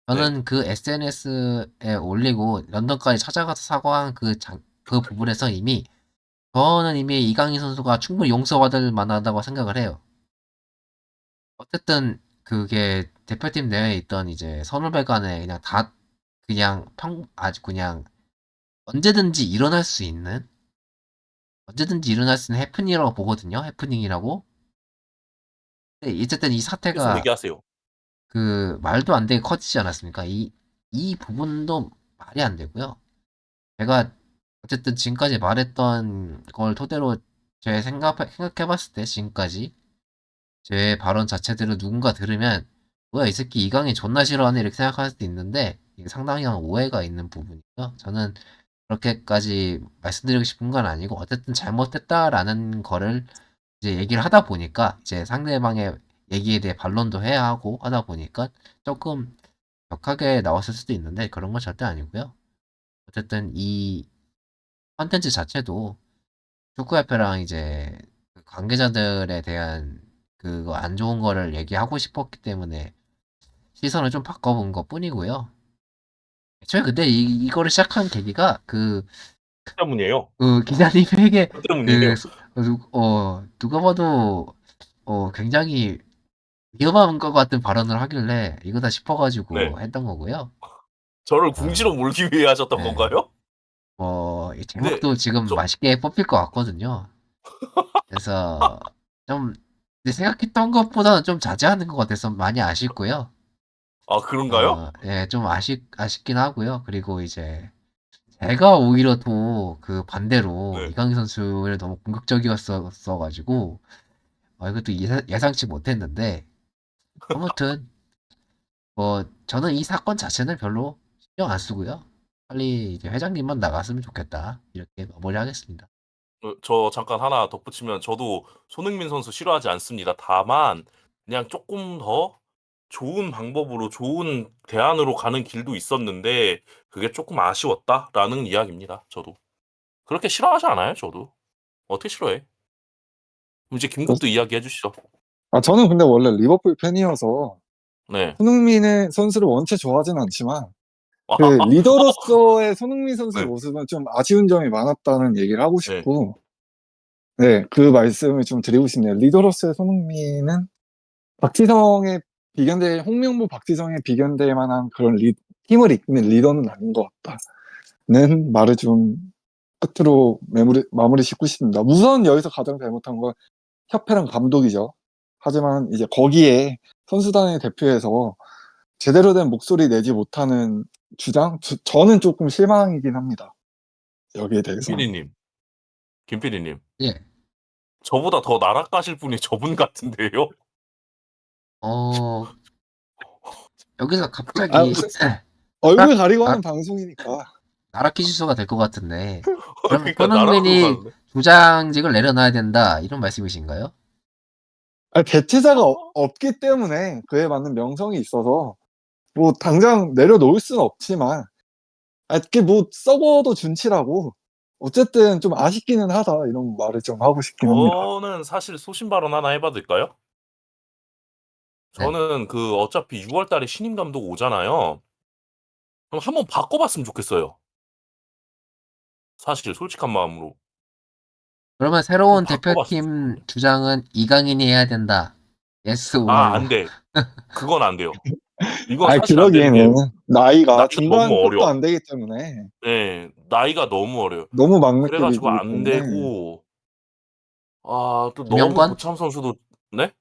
네. 저는 그 SNS에 올리고 런던까지 찾아가서 사과한 그 부분에서 저는 이미 이강인 선수가 충분히 용서받을 만하다고 생각을 해요. 어쨌든 그게 대표팀 내에 있던 이제 선후배 간에 아주 그냥 언제든지 일어날 수 있는 해프닝이라고 보거든요, 해프닝이라고. 근데 어쨌든 이 계속 사태가 얘기하세요. 그 말도 안 되게 커지지 않았습니까? 이 부분도 말이 안 되고요. 제가 어쨌든 지금까지 말했던 걸 토대로 생각해봤을 때 지금까지 제 발언 자체들을 누군가 들으면 뭐야 이 새끼 이강인 존나 싫어하네 이렇게 생각할 수도 있는데 이게 상당히 오해가 있는 부분이죠. 저는 그렇게까지 말씀드리고 싶은 건 아니고 어쨌든 잘못했다라는 거를 이제 얘기를 하다 보니까 이제 상대방의 얘기에 대해 반론도 해야 하고 하다 보니까 조금 격하게 나왔을 수도 있는데 그런 건 절대 아니고요. 어쨌든 이 컨텐츠 자체도 축구협회랑 이제 그 관계자들에 대한 그거 안 좋은 거를 얘기하고 싶었기 때문에 시선을 좀 바꿔본 것 뿐이고요. 애초에 근데 이거를 시작한 계기가 때문이에요. 그 기자님에게 때문이에요. 누가 봐도 굉장히 위험한 것 같은 발언을 하길래 이거다 네. 싶어가지고 했던 거고요. 저를 궁지로 몰기 위해 하셨던 네. 건가요? 이 근데 제목도 지금 저 맛있게 뽑힐 것 같거든요. 그래서 좀 생각했던 것보다는 좀 자제하는 것 같아서 많이 아쉽고요. 아, 그런가요? 예, 좀 아쉽긴 하고요. 그리고 이제 제가 오히려 또 그 반대로 네. 이강인 선수를 너무 공격적이었어가지고 이것도 예상치 못했는데 아무튼 저는 이 사건 자체는 별로 신경 안 쓰고요. 빨리 이제 회장님만 나갔으면 좋겠다. 이렇게 마무리하겠습니다. 저 잠깐 하나 덧붙이면 저도 손흥민 선수 싫어하지 않습니다. 다만 그냥 조금 더 좋은 방법으로 좋은 대안으로 가는 길도 있었는데 그게 조금 아쉬웠다라는 이야기입니다. 저도. 그렇게 싫어하지 않아요, 저도. 어떻게 싫어해? 그럼 이제 김국도 이야기해 주시죠. 저는 근데 원래 리버풀 팬이어서 네. 손흥민의 선수를 원체 좋아하진 않지만 그 리더로서의 손흥민 선수의 네. 모습은 좀 아쉬운 점이 많았다는 얘기를 하고 네. 싶고, 네, 그 말씀을 좀 드리고 싶네요. 리더로서의 손흥민은 홍명보 박지성에 비견될 만한 그런 팀을 이끄는 리더는 아닌 것 같다는 말을 좀 끝으로 마무리 짓고 싶습니다. 우선 여기서 가장 잘못한 건 협회랑 감독이죠. 하지만 이제 거기에 선수단의 대표에서 제대로 된 목소리 내지 못하는 주장? 저는 조금 실망이긴 합니다. 여기에 대해서. 김 PD님. 예. 저보다 더 나락가실 분이 저분 같은데요? 여기서 아, 갑자기 얼굴 가리고 나, 하는 방송이니까. 나라 퀴즈쇼가 될 것 같은데 그러면 그러니까 나락으로 손흥민이 가는데. 주장직을 내려놔야 된다 이런 말씀이신가요? 대체자가 없기 때문에 그에 맞는 명성이 있어서 뭐 당장 내려놓을 수는 없지만 그게 뭐 썩어도 준치라고 어쨌든 좀 아쉽기는 하다 이런 말을 좀 하고 싶긴 합니다. 저는 사실 소신 발언 하나 해봐도 될까요? 네. 저는 어차피 6월 달에 신임 감독 오잖아요. 그럼 한번 바꿔봤으면 좋겠어요. 사실 솔직한 마음으로. 그러면 좀 새로운 바꿔봤으면 대표팀 좋겠거든요. 주장은 이강인이 해야 된다. 예스 아, or 안 돼. 그건 안 돼요. 이건 사실 안 되는 그러기에는 게 나이가 나이가 너무 중간급도 어려. 안 되기 때문에 네, 나이가 너무 어려요. 너무 그래가지고 막내급이기 안 때문에 되고, 또 너무 김영권? 고참 선수도, 네?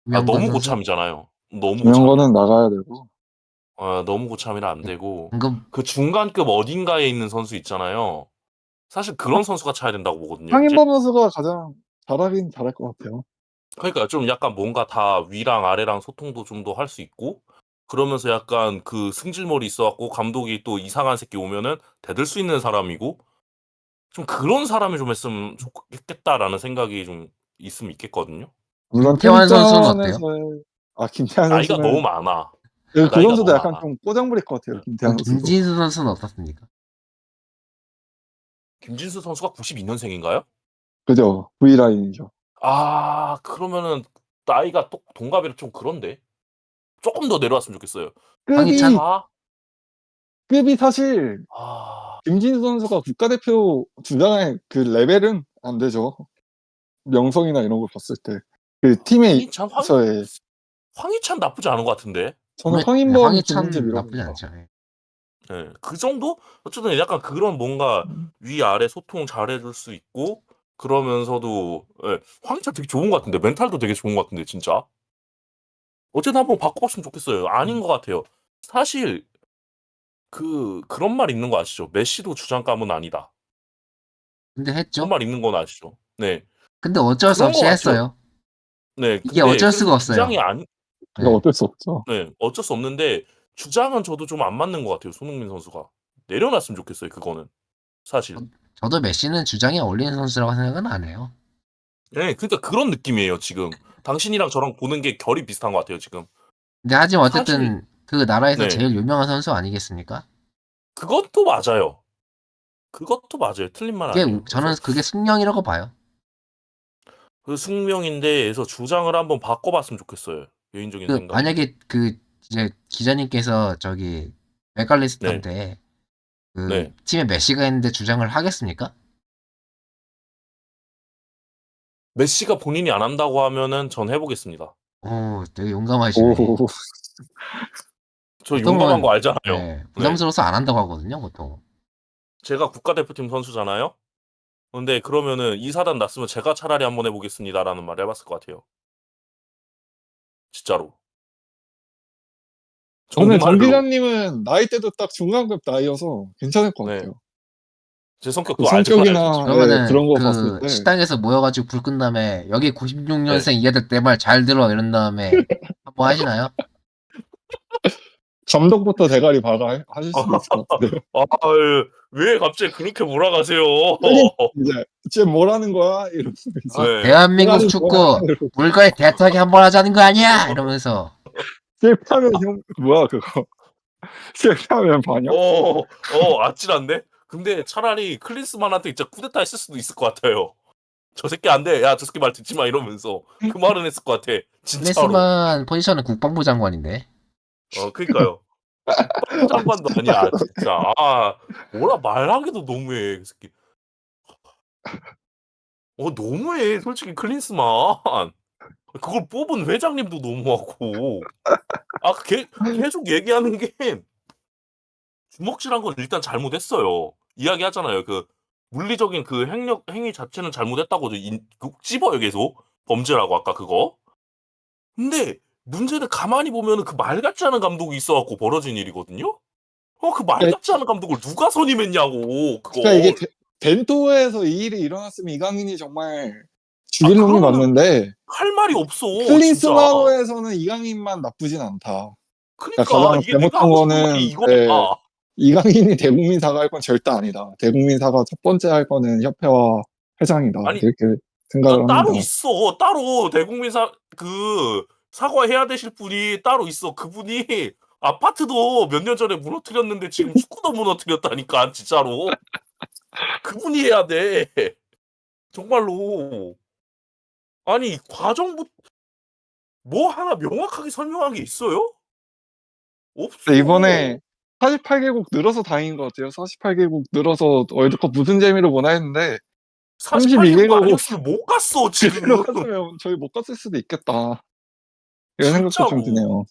김영권 너무 선수? 고참이잖아요. 너무 고참이야. 김영건은 나가야 되고 너무 고참이라 안 되고, 방금 그 중간급 어딘가에 있는 선수 있잖아요. 사실 그런 선수가 차야 된다고 보거든요, 이제. 황인범 선수가 가장 잘하긴 잘할 것 같아요. 그러니까 좀 약간 뭔가 다 위랑 아래랑 소통도 좀 더 할 수 있고, 그러면서 약간 그 승질머리 있어갖고 감독이 또 이상한 새끼 오면은 대들 수 있는 사람이고, 좀 그런 사람이 좀 했으면 좋겠다라는 생각이 좀 있으면 있겠거든요. 물론 김태환 선수는 어때요? 팀전에서의 김태환 나이가 너무 선수는 많아. 그 나이가 선수도 너무 약간 많아. 좀 꼬장 부릴 것 같아요. 네. 김태환 선수도. 김진수 선수는 어떻습니까? 김진수 선수가 92년생인가요? 그죠? V라인이죠. 그러면은 나이가 또 동갑이라 좀 그런데. 조금 더 내려왔으면 좋겠어요. 황희찬? 급이 아, 급이 사실 아, 김진수 선수가 국가대표 주장의 그 레벨은 안 되죠. 명성이나 이런 걸 봤을 때. 그 황희찬, 팀에서의 황희찬 나쁘지 않은 것 같은데. 저는 황인범, 김민재 황희찬 나쁘지 밀어봅니다. 않죠. 예. 예, 그 정도? 어쨌든 약간 그런 뭔가 위아래 소통 잘해줄 수 있고, 그러면서도, 예, 황희찬 되게 좋은 것 같은데, 멘탈도 되게 좋은 것 같은데, 진짜. 어쨌든 한번 바꿔봤으면 좋겠어요. 아닌 것 같아요. 사실 그런 말 있는 거 아시죠? 메시도 주장감은 아니다. 근데 그런 했죠. 말 있는 건 아시죠? 네. 근데 어쩔 수 그런 것 없이 같아요. 했어요. 네. 이게 근데 어쩔 수가 그래서 주장이 없어요. 아니 이거 네. 어쩔 수 없죠. 네. 어쩔 수 없는데 주장은 저도 좀 안 맞는 것 같아요. 손흥민 선수가. 내려놨으면 좋겠어요. 그거는. 사실. 저도 메시는 주장에 어울리는 선수라고 생각은 안 해요. 네. 그러니까 그런 느낌이에요. 지금. 당신이랑 저랑 보는 게 결이 비슷한 것 같아요. 지금. 근데 하지만 사실 어쨌든 그 나라에서 네. 제일 유명한 선수 아니겠습니까? 그것도 맞아요. 그것도 맞아요. 틀린 말 아니에요. 저는 그래서 그게 숙명이라고 봐요. 그 숙명인데에서 주장을 한번 바꿔봤으면 좋겠어요. 개인적인 생각인데. 만약에 이제 기자님께서 저기 네. 맥갈리스터인데 네. 팀에 메시가 있는데 주장을 하겠습니까? 메시가 본인이 안 한다고 하면은 전 해보겠습니다. 오, 되게 오, 용감하시네. 저 용감한 거 보통은 알잖아요. 네, 네. 부담스러워서 안 한다고 하거든요, 보통. 제가 국가대표팀 선수잖아요. 근데 그러면은 이 사단 났으면 제가 차라리 한번 해보겠습니다라는 말을 해봤을 것 같아요. 진짜로. 저는 정 정말로. 기자님은 나이대도 딱 중간급 나이여서 괜찮을 것 네. 같아요. 제 그 성격도 알잖아요, 성격이나 솔직히. 그러면은 그런 거 봤을 때 식당에서 모여가지고 불 끈 다음에 여기 네. 96년생 얘들 내 말 잘 들어 이런 다음에 한번 하시나요? 감독부터 대가리 박아 하실 수도 있을 것 같은데요. 아유, 왜 갑자기 그렇게 몰아가세요? 이제 쟤 뭐라는 거야? 이러면서 이제 네. 대한민국 대가리 뭐야? 축구 이러고 물가에 대타기 한번 하자는 거 아니야? 이러면서 실패하면 형 뭐야 그거? 실패하면 반역? 아찔한데? 근데 차라리 클린스만한테 진짜 쿠데타 했을 수도 있을 것 같아요. 저 새끼 안 돼. 야, 저 새끼 말 듣지 마. 이러면서. 그 말은 했을 것 같아. 진짜로. 클린스만 포지션은 국방부 장관인데 그니까요. 국방부 장관도 아니야, 진짜. 뭐라 말하기도 너무해, 그 새끼. 너무해, 솔직히 클린스만. 그걸 뽑은 회장님도 너무하고. 계속 얘기하는 게 주먹질한 건 일단 잘못했어요. 이야기하잖아요. 그 물리적인 그 행위 자체는 잘못했다고 찝어요, 계속. 범죄라고 아까 그거. 근데 문제는 가만히 보면은 그 말 같지 않은 감독이 있어 갖고 벌어진 일이거든요. 그 말 그러니까, 같지 않은 감독을 누가 선임했냐고 그러니까 이게 그걸. 벤토에서 이 일이 일어났으면 이강인이 정말 죽일 놈이 그러면은 맞는데 할 말이 없어, 진짜. 클린스만호에서는 이강인만 나쁘진 않다. 그러니까 그니까 가장 이게 내가 잘못한 하고 싶은 말이 거는 이거야. 이강인이 대국민 사과할 건 절대 아니다. 대국민 사과 첫 번째 할 거는 협회와 회장이다. 아니 이렇게 생각을 합니다. 따로 있어. 따로 대국민 사과해야 되실 분이 따로 있어. 그분이 아파트도 몇 년 전에 무너뜨렸는데 지금 축구도 무너뜨렸다니까, 진짜로. 그분이 해야 돼. 정말로. 아니, 뭐 하나 명확하게 설명한 게 있어요? 없어. 근데 이번에 48개국 늘어서 다행인 것 같아요. 48개국 늘어서 월드컵 무슨 재미로 보나 했는데 48개국 32개국 아니었으면 못 갔어, 그대로 지금. 갔으면 저희 못 갔을 수도 있겠다. 이런 생각도 좀 진짜로. 드네요.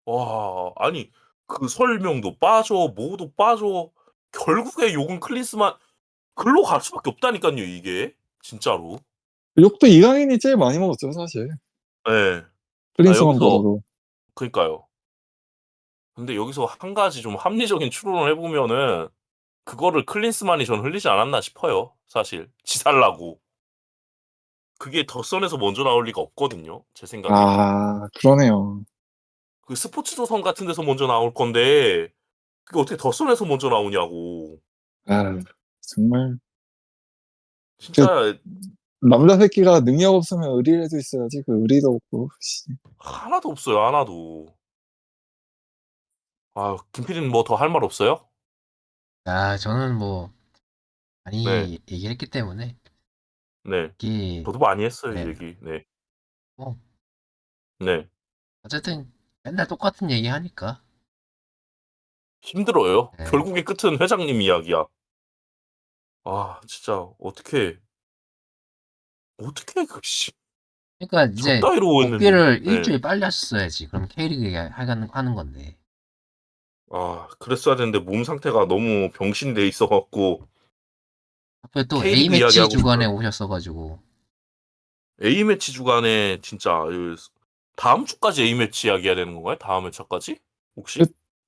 와, 아니, 그 설명도 빠져, 뭐도 빠져. 결국에 욕은 클린스만 글로 갈 수밖에 없다니까요, 이게. 진짜로. 욕도 이강인이 제일 많이 먹었죠, 사실. 예. 여기서 클린스만보다도. 그니까요. 근데 여기서 한 가지 좀 합리적인 추론을 해보면은 그거를 클린스만이 전 흘리지 않았나 싶어요, 사실. 지 살라고. 그게 덧선에서 먼저 나올 리가 없거든요, 제 생각에. 그러네요. 그 스포츠조선 같은 데서 먼저 나올 건데 그게 어떻게 덧선에서 먼저 나오냐고. 아, 정말. 그 진짜 남자 새끼가 능력 없으면 의리라도 있어야지. 그 의리도 없고. 씨. 하나도 없어요, 하나도. 김 PD는 뭐 더 할 말 없어요? 저는 뭐 네. 많이 얘기했기 때문에 네. 이게 저도 많이 했어요, 이 네, 얘기. 네. 뭐 네. 어쨌든 맨날 똑같은 얘기 하니까 힘들어요. 네. 결국에 끝은 회장님 이야기야. 진짜 어떻게 그러니까 저 이제 따위로 했는데. 복귀를 네. 일주일 빨리 하셨어야지. 그럼 K리그에 하는 건데. 그랬어야 되는데 몸 상태가 너무 병신돼 있어 갖고 하필 또 K리그 A매치 이야기하고 주간에 싶어요. 오셨어가지고 A매치 주간에 진짜 다음 주까지 A매치 이야기해야 되는 건가요? 다음 회차까지? 혹시?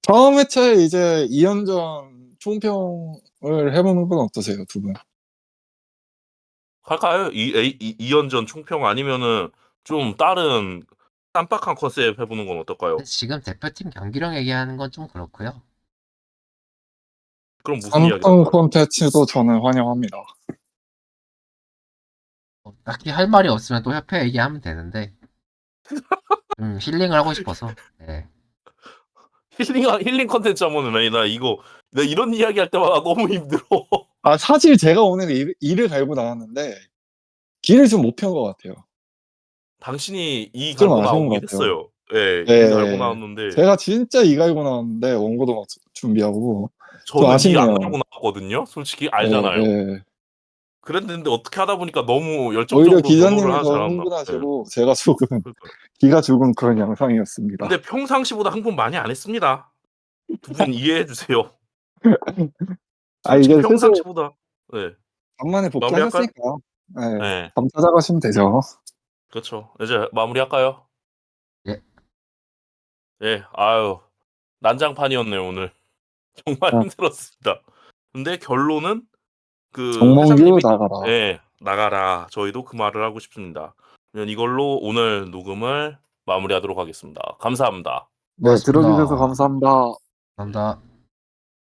다음 회차에 이제 2연전 총평을 해보는 건 어떠세요, 두 분? 할까요? 2연전 총평 아니면은 좀 다른 깜빡한 컨셉 해보는 건 어떨까요? 지금 대표팀 경기력 얘기하는 건 좀 그렇고요. 그럼 무슨 이야기 깜빵 할까요? 콘텐츠도 저는 환영합니다. 딱히 할 말이 없으면 또 협회 얘기하면 되는데 힐링을 하고 싶어서. 네. 힐링 컨텐츠 한번 해. 나 이런 이야기 할 때마다 너무 힘들어. 아, 사실 제가 오늘 일을 갈고 나왔는데, 길을 좀 못 편 것 같아요. 당신이 이 좀 갈고 아쉬운 나오긴 것 같아요. 했어요. 예, 이 갈고 네. 나왔는데 제가 진짜 이 갈고 나왔는데, 원고도 막 준비하고, 좀 저는 이 안 아쉽네요. 갈고 나왔거든요. 솔직히 예, 알잖아요. 예. 그랬는데 어떻게 하다 보니까 너무 오히려 열정적으로 변호를 기자님이 하지 더 않았나. 예. 흥분하시고, 제가 조금 그러니까요. 기가 죽은 그런 영상이었습니다. 근데 평상시보다 흥분 많이 안 했습니다. 두 분 이해해 주세요. 아, 솔직히 이게 슬슬 평상시보다. 네. 간만에 마무리할까요? 복귀하셨으니까, 예, 네. 잠 찾아가시면 되죠. 그렇죠. 이제 마무리할까요? 예. 예. 아유, 난장판이었네요, 오늘. 정말 아, 힘들었습니다. 근데 결론은 그 정몽규 회장님이 나가라. 예, 나가라. 저희도 그 말을 하고 싶습니다. 그러면 이걸로 오늘 녹음을 마무리하도록 하겠습니다. 감사합니다. 네, 들어주셔서 고맙습니다. 감사합니다. 감사합니다.